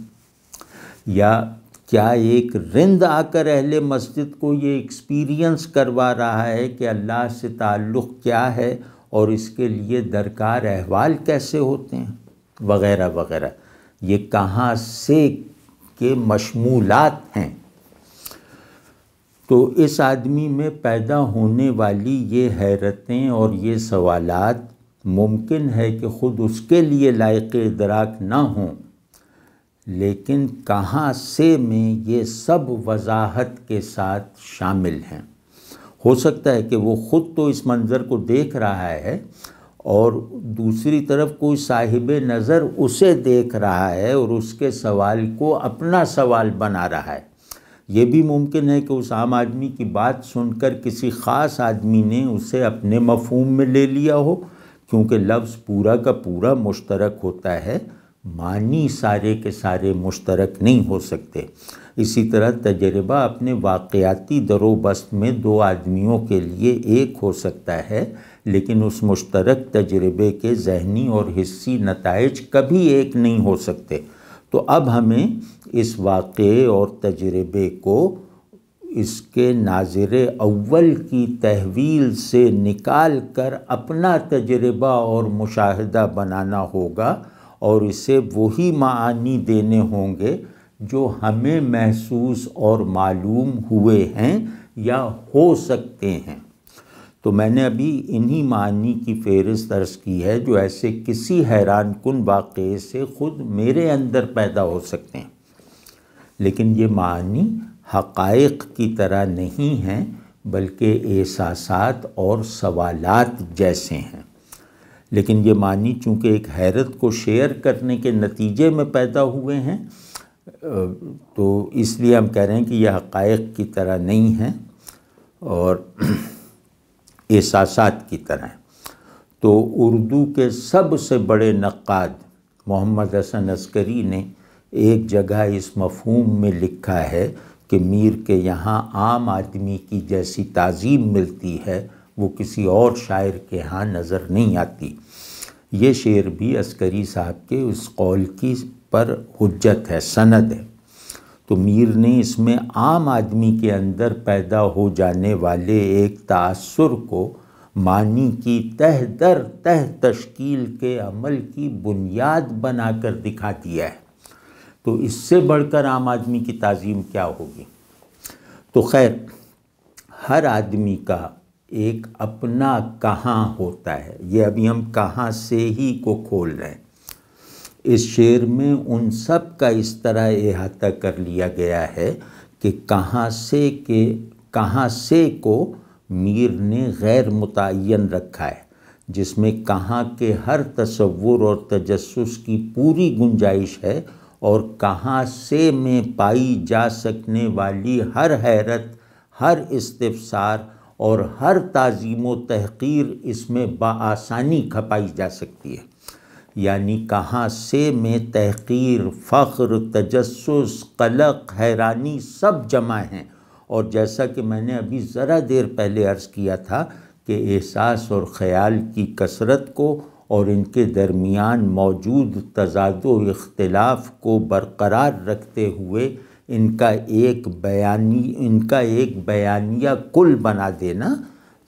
یا کیا ایک رند آ کر اہل مسجد کو یہ ایکسپیرینس کروا رہا ہے کہ اللہ سے تعلق کیا ہے اور اس کے لیے درکار احوال کیسے ہوتے ہیں وغیرہ وغیرہ؟ یہ کہاں سے کے مشمولات ہیں۔ تو اس آدمی میں پیدا ہونے والی یہ حیرتیں اور یہ سوالات ممکن ہے کہ خود اس کے لیے لائق ادراک نہ ہوں، لیکن کہاں سے میں یہ سب وضاحت کے ساتھ شامل ہیں۔ ہو سکتا ہے کہ وہ خود تو اس منظر کو دیکھ رہا ہے اور دوسری طرف کوئی صاحب نظر اسے دیکھ رہا ہے اور اس کے سوال کو اپنا سوال بنا رہا ہے۔ یہ بھی ممکن ہے کہ اس عام آدمی کی بات سن کر کسی خاص آدمی نے اسے اپنے مفہوم میں لے لیا ہو، کیونکہ لفظ پورا کا پورا مشترک ہوتا ہے، معنی سارے کے سارے مشترک نہیں ہو سکتے۔ اسی طرح تجربہ اپنے واقعاتی در و بست میں دو آدمیوں کے لیے ایک ہو سکتا ہے، لیکن اس مشترک تجربے کے ذہنی اور حسی نتائج کبھی ایک نہیں ہو سکتے۔ تو اب ہمیں اس واقعے اور تجربے کو اس کے ناظر اول کی تحویل سے نکال کر اپنا تجربہ اور مشاہدہ بنانا ہوگا اور اسے وہی معانی دینے ہوں گے جو ہمیں محسوس اور معلوم ہوئے ہیں یا ہو سکتے ہیں۔ تو میں نے ابھی انہی معانی کی فہرست عرض کی ہے جو ایسے کسی حیران کن واقعے سے خود میرے اندر پیدا ہو سکتے ہیں، لیکن یہ معانی حقائق کی طرح نہیں ہیں بلکہ احساسات اور سوالات جیسے ہیں۔ لیکن یہ معنی چونکہ ایک حیرت کو شیئر کرنے کے نتیجے میں پیدا ہوئے ہیں، تو اس لیے ہم کہہ رہے ہیں کہ یہ حقائق کی طرح نہیں ہیں اور احساسات کی طرح ہیں۔ تو اردو کے سب سے بڑے نقاد محمد حسن عسکری نے ایک جگہ اس مفہوم میں لکھا ہے کہ میر کے یہاں عام آدمی کی جیسی تعظیم ملتی ہے وہ کسی اور شاعر کے ہاں نظر نہیں آتی۔ یہ شعر بھی عسکری صاحب کے اس قول کی پر حجت ہے، سند ہے۔ تو میر نے اس میں عام آدمی کے اندر پیدا ہو جانے والے ایک تأثر کو معنی کی تہ در تہ تشکیل کے عمل کی بنیاد بنا کر دکھا دیا ہے۔ تو اس سے بڑھ کر عام آدمی کی تعظیم کیا ہوگی؟ تو خیر، ہر آدمی کا ایک اپنا کہاں ہوتا ہے۔ یہ ابھی ہم کہاں سے ہی کو کھول رہے ہیں۔ اس شعر میں ان سب کا اس طرح احاطہ کر لیا گیا ہے کہ کہاں سے کو میر نے غیر متعین رکھا ہے، جس میں کہاں کے ہر تصور اور تجسس کی پوری گنجائش ہے، اور کہاں سے میں پائی جا سکنے والی ہر حیرت، ہر استفسار اور ہر تعظیم و تحقیر اس میں بآسانی کھپائی جا سکتی ہے۔ یعنی کہاں سے میں تحقیر، فخر، تجسس، قلق، حیرانی سب جمع ہیں، اور جیسا کہ میں نے ابھی ذرا دیر پہلے عرض کیا تھا کہ احساس اور خیال کی کثرت کو اور ان کے درمیان موجود تضاد و اختلاف کو برقرار رکھتے ہوئے ان کا ایک بیانیہ کل بنا دینا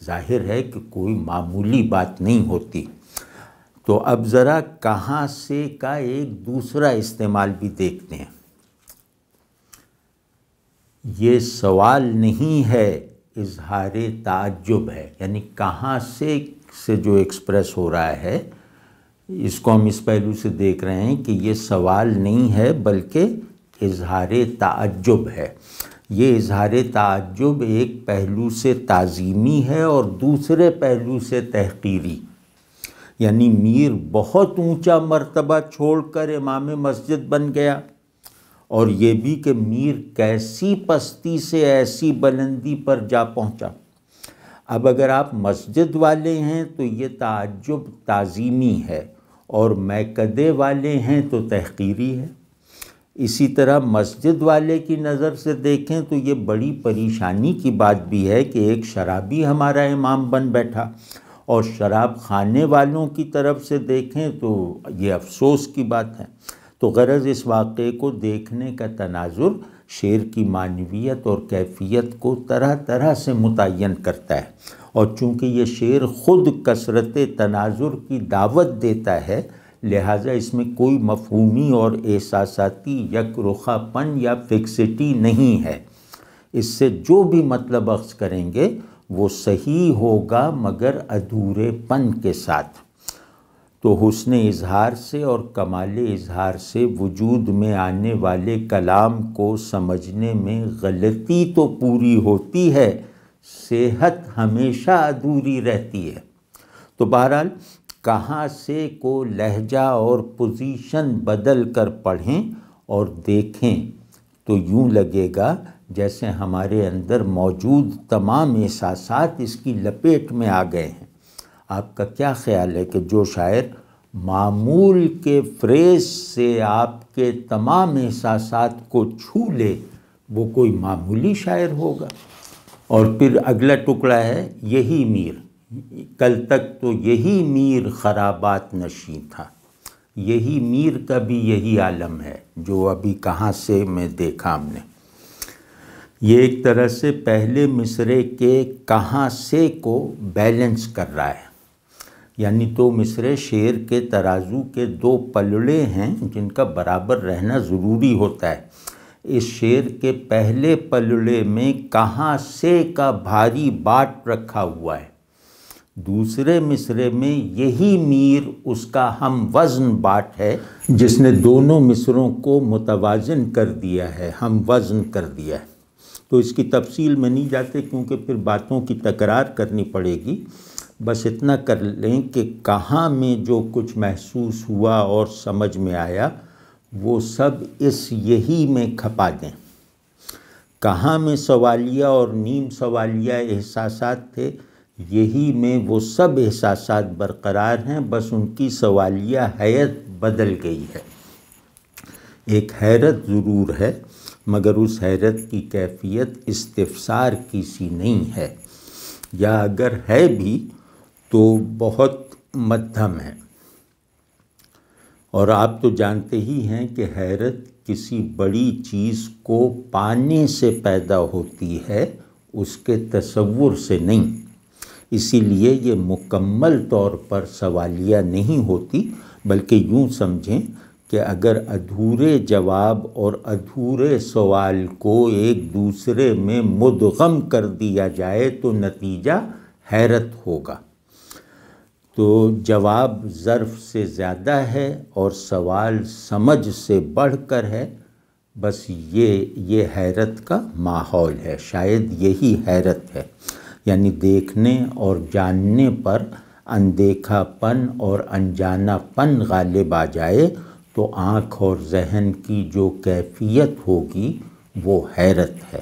ظاہر ہے کہ کوئی معمولی بات نہیں ہوتی۔ تو اب ذرا کہاں سے کا ایک دوسرا استعمال بھی دیکھتے ہیں۔ یہ سوال نہیں ہے، اظہار تعجب ہے۔ یعنی کہاں سے جو ایکسپریس ہو رہا ہے، اس کو ہم اس پہلو سے دیکھ رہے ہیں کہ یہ سوال نہیں ہے بلکہ اظہار تعجب ہے۔ یہ اظہار تعجب ایک پہلو سے تعظیمی ہے اور دوسرے پہلو سے تحقیری۔ یعنی میر بہت اونچا مرتبہ چھوڑ کر امام مسجد بن گیا، اور یہ بھی کہ میر کیسی پستی سے ایسی بلندی پر جا پہنچا۔ اب اگر آپ مسجد والے ہیں تو یہ تعجب تعظیمی ہے، اور میکدے والے ہیں تو تحقیری ہے۔ اسی طرح مسجد والے کی نظر سے دیکھیں تو یہ بڑی پریشانی کی بات بھی ہے کہ ایک شرابی ہمارا امام بن بیٹھا، اور شراب خانے والوں کی طرف سے دیکھیں تو یہ افسوس کی بات ہے۔ تو غرض اس واقعے کو دیکھنے کا تناظر شعر کی معنویت اور کیفیت کو طرح طرح سے متعین کرتا ہے، اور چونکہ یہ شعر خود کثرت تناظر کی دعوت دیتا ہے، لہٰذا اس میں کوئی مفہومی اور احساساتی یک رخا پن یا فکسٹی نہیں ہے۔ اس سے جو بھی مطلب اخذ کریں گے وہ صحیح ہوگا مگر ادھورے پن کے ساتھ۔ تو حسن اظہار سے اور کمال اظہار سے وجود میں آنے والے کلام کو سمجھنے میں غلطی تو پوری ہوتی ہے، صحت ہمیشہ ادھوری رہتی ہے۔ تو بہرحال کہاں سے کو لہجہ اور پوزیشن بدل کر پڑھیں اور دیکھیں تو یوں لگے گا جیسے ہمارے اندر موجود تمام احساسات اس کی لپیٹ میں آ گئے ہیں۔ آپ کا کیا خیال ہے کہ جو شاعر معمول کے فریز سے آپ کے تمام احساسات کو چھو لے وہ کوئی معمولی شاعر ہوگا؟ اور پھر اگلا ٹکڑا ہے یہی میر، کل تک تو یہی میر خرابات نشیں تھا۔ یہی میر کا بھی یہی عالم ہے جو ابھی کہاں سے میں دیکھا ہم نے۔ یہ ایک طرح سے پہلے مصرعے کے کہاں سے کو بیلنس کر رہا ہے، یعنی دو مصرعے شعر کے ترازو کے دو پلڑے ہیں جن کا برابر رہنا ضروری ہوتا ہے۔ اس شعر کے پہلے پلڑے میں کہاں سے کا بھاری باٹ رکھا ہوا ہے، دوسرے مصرعے میں یہی میر اس کا ہم وزن باٹ ہے جس نے دونوں مصرعوں کو متوازن کر دیا ہے، ہم وزن کر دیا ہے۔ تو اس کی تفصیل میں نہیں جاتے کیونکہ پھر باتوں کی تکرار کرنی پڑے گی، بس اتنا کر لیں کہ کہاں میں جو کچھ محسوس ہوا اور سمجھ میں آیا وہ سب اس یہی میں کھپا دیں۔ کہاں میں سوالیہ اور نیم سوالیہ احساسات تھے، یہی میں وہ سب احساسات برقرار ہیں، بس ان کی سوالیہ حیت بدل گئی ہے۔ ایک حیرت ضرور ہے مگر اس حیرت کی کیفیت استفسار کی سی نہیں ہے، یا اگر ہے بھی تو بہت مدھم ہے۔ اور آپ تو جانتے ہی ہیں کہ حیرت کسی بڑی چیز کو پانے سے پیدا ہوتی ہے، اس کے تصور سے نہیں۔ اسی لیے یہ مکمل طور پر سوالیہ نہیں ہوتی، بلکہ یوں سمجھیں کہ اگر ادھورے جواب اور ادھورے سوال کو ایک دوسرے میں مدغم کر دیا جائے تو نتیجہ حیرت ہوگا۔ تو جواب ظرف سے زیادہ ہے اور سوال سمجھ سے بڑھ کر ہے، بس یہ حیرت کا ماحول ہے، شاید یہی حیرت ہے، یعنی دیکھنے اور جاننے پر اندیکھا پن اور انجانا پن غالب آ جائے تو آنکھ اور ذہن کی جو کیفیت ہوگی وہ حیرت ہے۔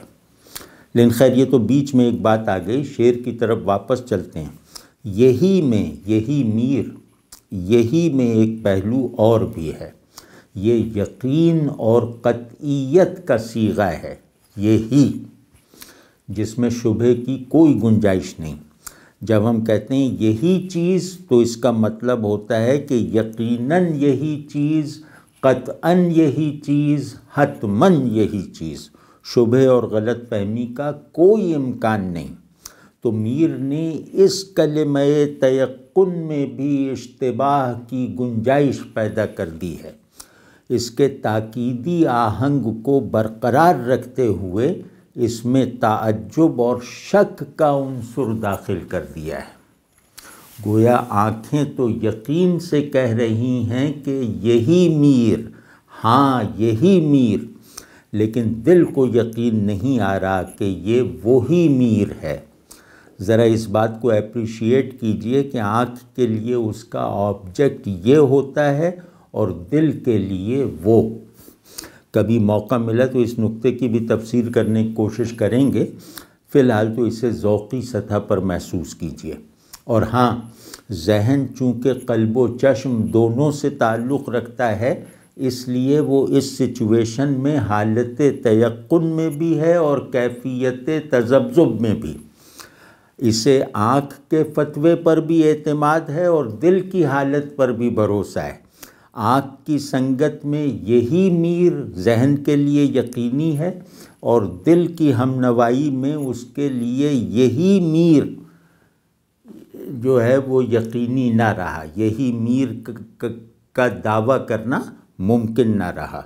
لیکن خیر یہ تو بیچ میں ایک بات آ گئی، شعر کی طرف واپس چلتے ہیں۔ یہی میں یہی میر، یہی میں ایک پہلو اور بھی ہے، یہ یقین اور قطعیت کا صیغہ ہے، یہی جس میں شبہ کی کوئی گنجائش نہیں۔ جب ہم کہتے ہیں یہی چیز تو اس کا مطلب ہوتا ہے کہ یقیناً یہی چیز، قطعاً یہی چیز، حتماً یہی چیز، شبہ اور غلط فہمی کا کوئی امکان نہیں۔ تو میر نے اس کلمہ تیقن میں بھی اشتباہ کی گنجائش پیدا کر دی ہے، اس کے تاکیدی آہنگ کو برقرار رکھتے ہوئے اس میں تعجب اور شک کا عنصر داخل کر دیا ہے۔ گویا آنکھیں تو یقین سے کہہ رہی ہیں کہ یہی میر، ہاں یہی میر، لیکن دل کو یقین نہیں آ رہا کہ یہ وہی میر ہے۔ ذرا اس بات کو اپریشیٹ کیجئے کہ آنکھ کے لیے اس کا آبجیکٹ یہ ہوتا ہے اور دل کے لیے وہ۔ کبھی موقع ملا تو اس نقطے کی بھی تفسیر کرنے کی کوشش کریں گے، فی الحال تو اسے ذوقی سطح پر محسوس کیجئے۔ اور ہاں، ذہن چونکہ قلب و چشم دونوں سے تعلق رکھتا ہے، اس لیے وہ اس سچویشن میں حالت تیقن میں بھی ہے اور کیفیت تذبذب میں بھی۔ اسے آنکھ کے فتوے پر بھی اعتماد ہے اور دل کی حالت پر بھی بھروسہ ہے۔ آنکھ کی سنگت میں یہی میر ذہن کے لیے یقینی ہے اور دل کی ہمنوائی میں اس کے لیے یہی میر جو ہے وہ یقینی نہ رہا، یہی میر کا دعویٰ کرنا ممکن نہ رہا۔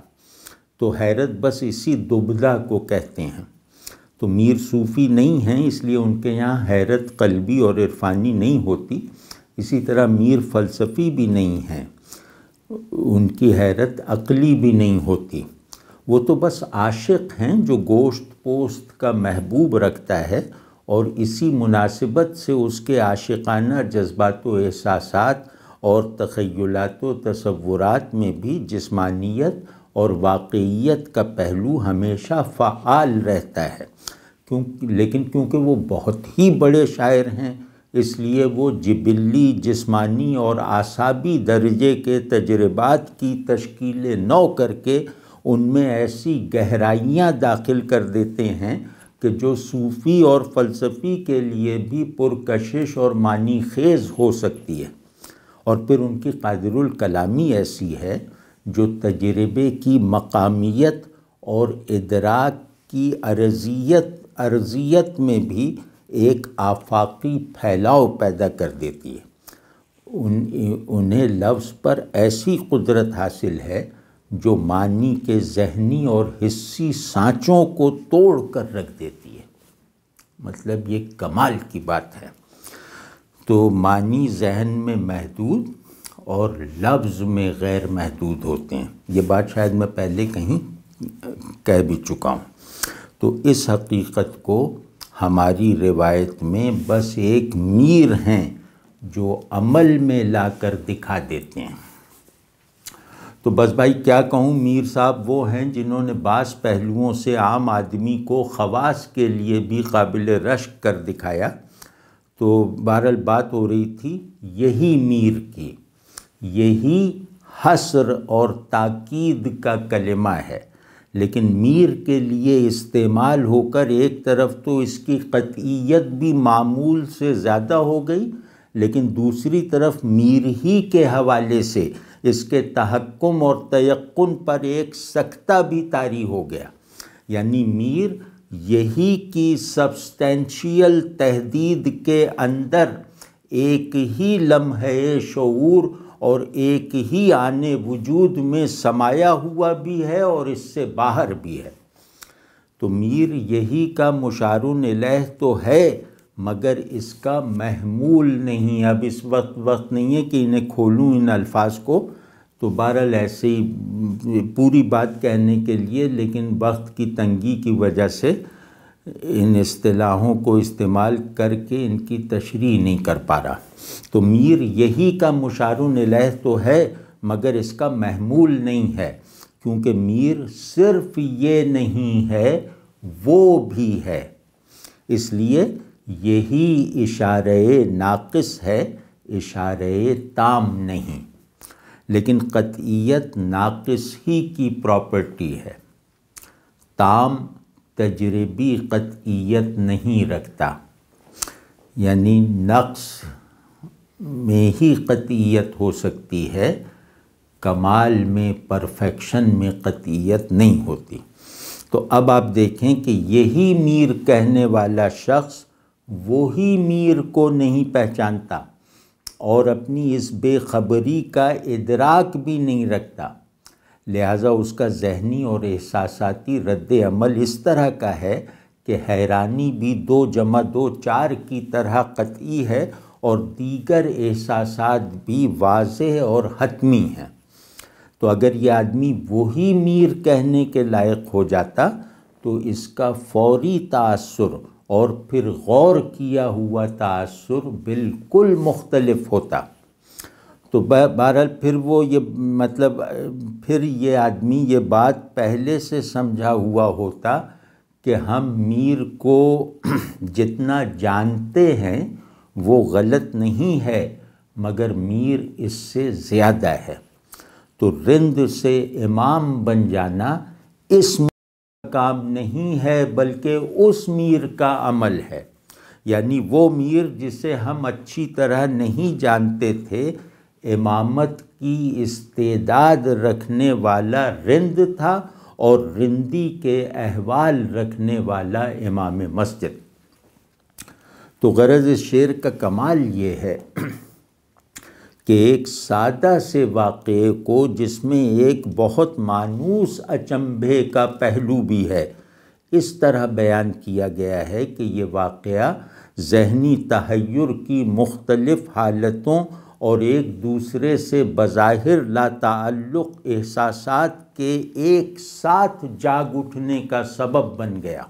تو حیرت بس اسی دبدہ کو کہتے ہیں۔ تو میر صوفی نہیں ہیں، اس لیے ان کے یہاں حیرت قلبی اور عرفانی نہیں ہوتی۔ اسی طرح میر فلسفی بھی نہیں ہیں، ان کی حیرت عقلی بھی نہیں ہوتی۔ وہ تو بس عاشق ہیں جو گوشت پوست کا محبوب رکھتا ہے اور اسی مناسبت سے اس کے عاشقانہ جذبات و احساسات اور تخیلات و تصورات میں بھی جسمانیت اور واقعیت کا پہلو ہمیشہ فعال رہتا ہے۔ لیکن کیونکہ وہ بہت ہی بڑے شاعر ہیں، اس لیے وہ جبلی، جسمانی اور اعصابی درجے کے تجربات کی تشکیل نو کر کے ان میں ایسی گہرائیاں داخل کر دیتے ہیں کہ جو صوفی اور فلسفی کے لیے بھی پرکشش اور معنی خیز ہو سکتی ہے۔ اور پھر ان کی قادر الکلامی ایسی ہے جو تجربے کی مقامیت اور ادراک کی ارضیت میں بھی ایک آفاقی پھیلاؤ پیدا کر دیتی ہے۔ انہیں لفظ پر ایسی قدرت حاصل ہے جو معنی کے ذہنی اور حسی سانچوں کو توڑ کر رکھ دیتی ہے۔ مطلب یہ کمال کی بات ہے۔ تو معنی ذہن میں محدود اور لفظ میں غیر محدود ہوتے ہیں۔ یہ بات شاید میں پہلے کہیں کہہ بھی چکا ہوں۔ تو اس حقیقت کو ہماری روایت میں بس ایک میر ہیں جو عمل میں لا کر دکھا دیتے ہیں۔ تو بس بھائی کیا کہوں، میر صاحب وہ ہیں جنہوں نے بعض پہلوؤں سے عام آدمی کو خواص کے لیے بھی قابل رشک کر دکھایا۔ تو بہرحال بات ہو رہی تھی یہی میر کی، یہی حسر اور تاکید کا کلمہ ہے، لیکن میر کے لیے استعمال ہو کر ایک طرف تو اس کی قطعیت بھی معمول سے زیادہ ہو گئی، لیکن دوسری طرف میر ہی کے حوالے سے اس کے تحکم اور تیقن پر ایک سکتہ بھی طاری ہو گیا۔ یعنی میر یہی کی سبسٹینشیل تحدید کے اندر ایک ہی لمحے شعور اور ایک ہی آنے وجود میں سمایا ہوا بھی ہے اور اس سے باہر بھی ہے۔ تو میر یہی کا مشار الیہ تو ہے مگر اس کا محمول نہیں۔ اب اس وقت نہیں ہے کہ انہیں کھولوں ان الفاظ کو، تو بہرحال ایسے ہی پوری بات کہنے کے لیے، لیکن وقت کی تنگی کی وجہ سے ان اصطلاحوں کو استعمال کر کے ان کی تشریح نہیں کر پا رہا۔ تو میر یہی کا مشار الیہ تو ہے مگر اس کا محمول نہیں ہے، کیونکہ میر صرف یہ نہیں ہے وہ بھی ہے، اس لیے یہی اشارہ ناقص ہے، اشارہ تام نہیں۔ لیکن قطعیت ناقص ہی کی پراپرٹی ہے، تام تجربی قطعیت نہیں رکھتا، یعنی نقص میں ہی قطعیت ہو سکتی ہے، کمال میں، پرفیکشن میں قطعیت نہیں ہوتی۔ تو اب آپ دیکھیں کہ یہی میر کہنے والا شخص وہی میر کو نہیں پہچانتا اور اپنی اس بے خبری کا ادراک بھی نہیں رکھتا، لہٰذا اس کا ذہنی اور احساساتی رد عمل اس طرح کا ہے کہ حیرانی بھی 2 + 2 4 کی طرح قطعی ہے اور دیگر احساسات بھی واضح اور حتمی ہیں۔ تو اگر یہ آدمی وہی میر کہنے کے لائق ہو جاتا تو اس کا فوری تاثر اور پھر غور کیا ہوا تاثر بالکل مختلف ہوتا۔ تو بہرحال پھر وہ پھر یہ آدمی یہ بات پہلے سے سمجھا ہوا ہوتا کہ ہم میر کو جتنا جانتے ہیں وہ غلط نہیں ہے، مگر میر اس سے زیادہ ہے۔ تو رند سے امام بن جانا اس میر کا کام نہیں ہے بلکہ اس میر کا عمل ہے۔ یعنی وہ میر جسے ہم اچھی طرح نہیں جانتے تھے، امامت کی استعداد رکھنے والا رند تھا اور رندی کے احوال رکھنے والا امام مسجد۔ تو غرض اس شعر کا کمال یہ ہے کہ ایک سادہ سے واقعے کو، جس میں ایک بہت مانوس اچنبھے کا پہلو بھی ہے، اس طرح بیان کیا گیا ہے کہ یہ واقعہ ذہنی تحیر کی مختلف حالتوں اور ایک دوسرے سے بظاہر لا تعلق احساسات کے ایک ساتھ جاگ اٹھنے کا سبب بن گیا۔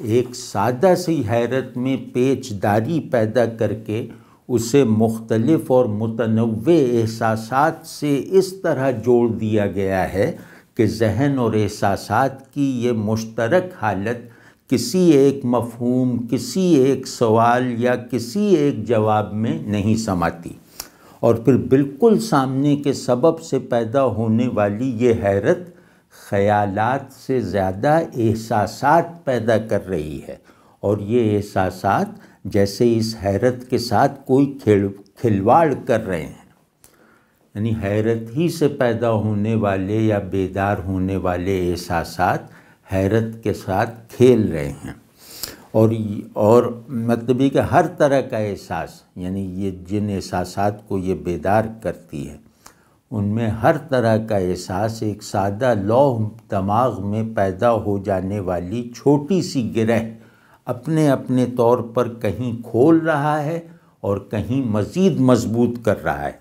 ایک سادہ سی حیرت میں پیچ داری پیدا کر کے اسے مختلف اور متنوع احساسات سے اس طرح جوڑ دیا گیا ہے کہ ذہن اور احساسات کی یہ مشترک حالت کسی ایک مفہوم، کسی ایک سوال یا کسی ایک جواب میں نہیں سماتی، اور پھر بالکل سامنے کے سبب سے پیدا ہونے والی یہ حیرت خیالات سے زیادہ احساسات پیدا کر رہی ہے، اور یہ احساسات جیسے اس حیرت کے ساتھ کوئی کھلواڑ کر رہے ہیں، یعنی حیرت ہی سے پیدا ہونے والے یا بیدار ہونے والے احساسات حیرت کے ساتھ کھیل رہے ہیں، اور مطلب یہ کہ ہر طرح کا احساس، یعنی یہ جن احساسات کو یہ بیدار کرتی ہے ان میں ہر طرح کا احساس ایک سادہ لوح دماغ میں پیدا ہو جانے والی چھوٹی سی گرہ اپنے اپنے طور پر کہیں کھول رہا ہے اور کہیں مزید مضبوط کر رہا ہے،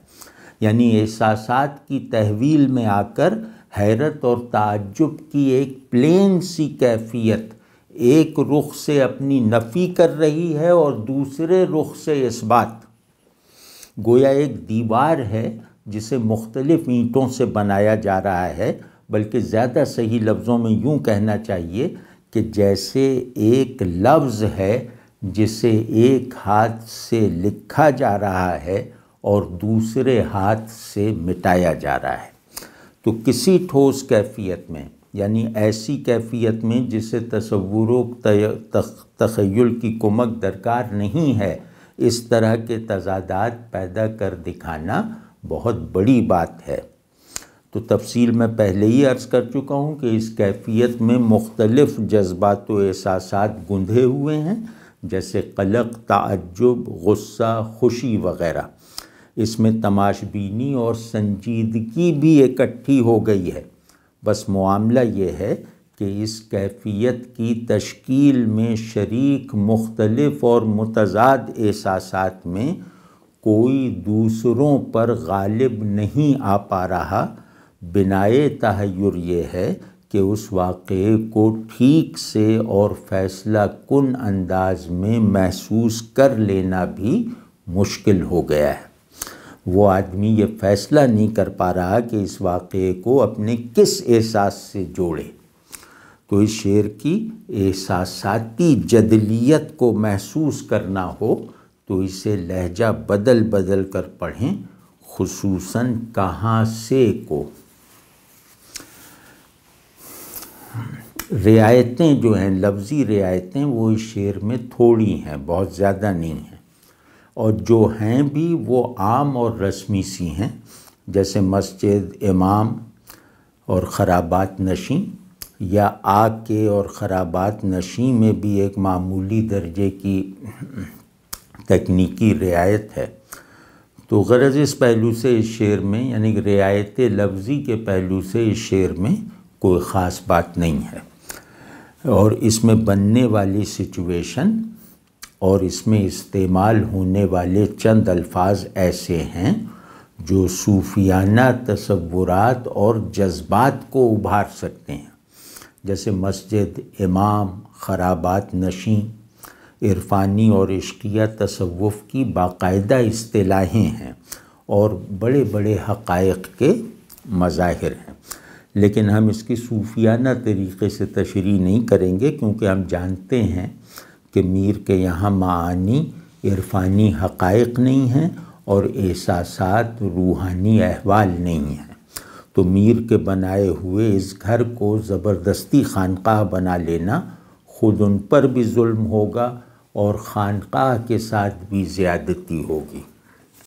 یعنی احساسات کی تحویل میں آ کر حیرت اور تعجب کی ایک پلین سی کیفیت ایک رخ سے اپنی نفی کر رہی ہے اور دوسرے رخ سے اثبات۔ گویا ایک دیوار ہے جسے مختلف اینٹوں سے بنایا جا رہا ہے، بلکہ زیادہ صحیح لفظوں میں یوں کہنا چاہیے کہ جیسے ایک لفظ ہے جسے ایک ہاتھ سے لکھا جا رہا ہے اور دوسرے ہاتھ سے مٹایا جا رہا ہے۔ تو کسی ٹھوس کیفیت میں، یعنی ایسی کیفیت میں جسے تصور و تخیل کی کمک درکار نہیں ہے، اس طرح کے تضادات پیدا کر دکھانا بہت بڑی بات ہے۔ تو تفصیل میں پہلے ہی عرض کر چکا ہوں کہ اس کیفیت میں مختلف جذبات و احساسات گندھے ہوئے ہیں، جیسے قلق، تعجب، غصہ، خوشی وغیرہ۔ اس میں تماش بینی اور سنجیدگی بھی اکٹھی ہو گئی ہے۔ بس معاملہ یہ ہے کہ اس کیفیت کی تشکیل میں شریک مختلف اور متضاد احساسات میں کوئی دوسروں پر غالب نہیں آ پا رہا۔ بنائے تحیر یہ ہے کہ اس واقعے کو ٹھیک سے اور فیصلہ کن انداز میں محسوس کر لینا بھی مشکل ہو گیا ہے۔ وہ آدمی یہ فیصلہ نہیں کر پا رہا کہ اس واقعے کو اپنے کس احساس سے جوڑے۔ تو اس شعر کی احساساتی جدلیت کو محسوس کرنا ہو تو اسے لہجہ بدل بدل کر پڑھیں، خصوصاً کہاں سے کو۔ رعایتیں جو ہیں، لفظی رعایتیں، وہ اس شعر میں تھوڑی ہیں، بہت زیادہ نہیں ہیں، اور جو ہیں بھی وہ عام اور رسمی سی ہیں، جیسے مسجد، امام اور خرابات نشیں، یا آگ کے اور خرابات نشیں میں بھی ایک معمولی درجے کی تکنیکی رعایت ہے۔ تو غرض اس پہلو سے اس شعر میں، یعنی رعایت لفظی کے پہلو سے اس شعر میں کوئی خاص بات نہیں ہے، اور اس میں بننے والی سچویشن اور اس میں استعمال ہونے والے چند الفاظ ایسے ہیں جو صوفیانہ تصورات اور جذبات کو ابھار سکتے ہیں، جیسے مسجد، امام، خرابات نشیں، عرفانی اور عشقیہ تصوف کی باقاعدہ اصطلاحیں ہیں اور بڑے بڑے حقائق کے مظاہر ہیں، لیکن ہم اس کی صوفیانہ طریقے سے تشریح نہیں کریں گے، کیونکہ ہم جانتے ہیں کہ میر کے یہاں معانی عرفانی حقائق نہیں ہیں اور احساسات روحانی احوال نہیں ہیں۔ تو میر کے بنائے ہوئے اس گھر کو زبردستی خانقاہ بنا لینا خود ان پر بھی ظلم ہوگا اور خانقاہ کے ساتھ بھی زیادتی ہوگی۔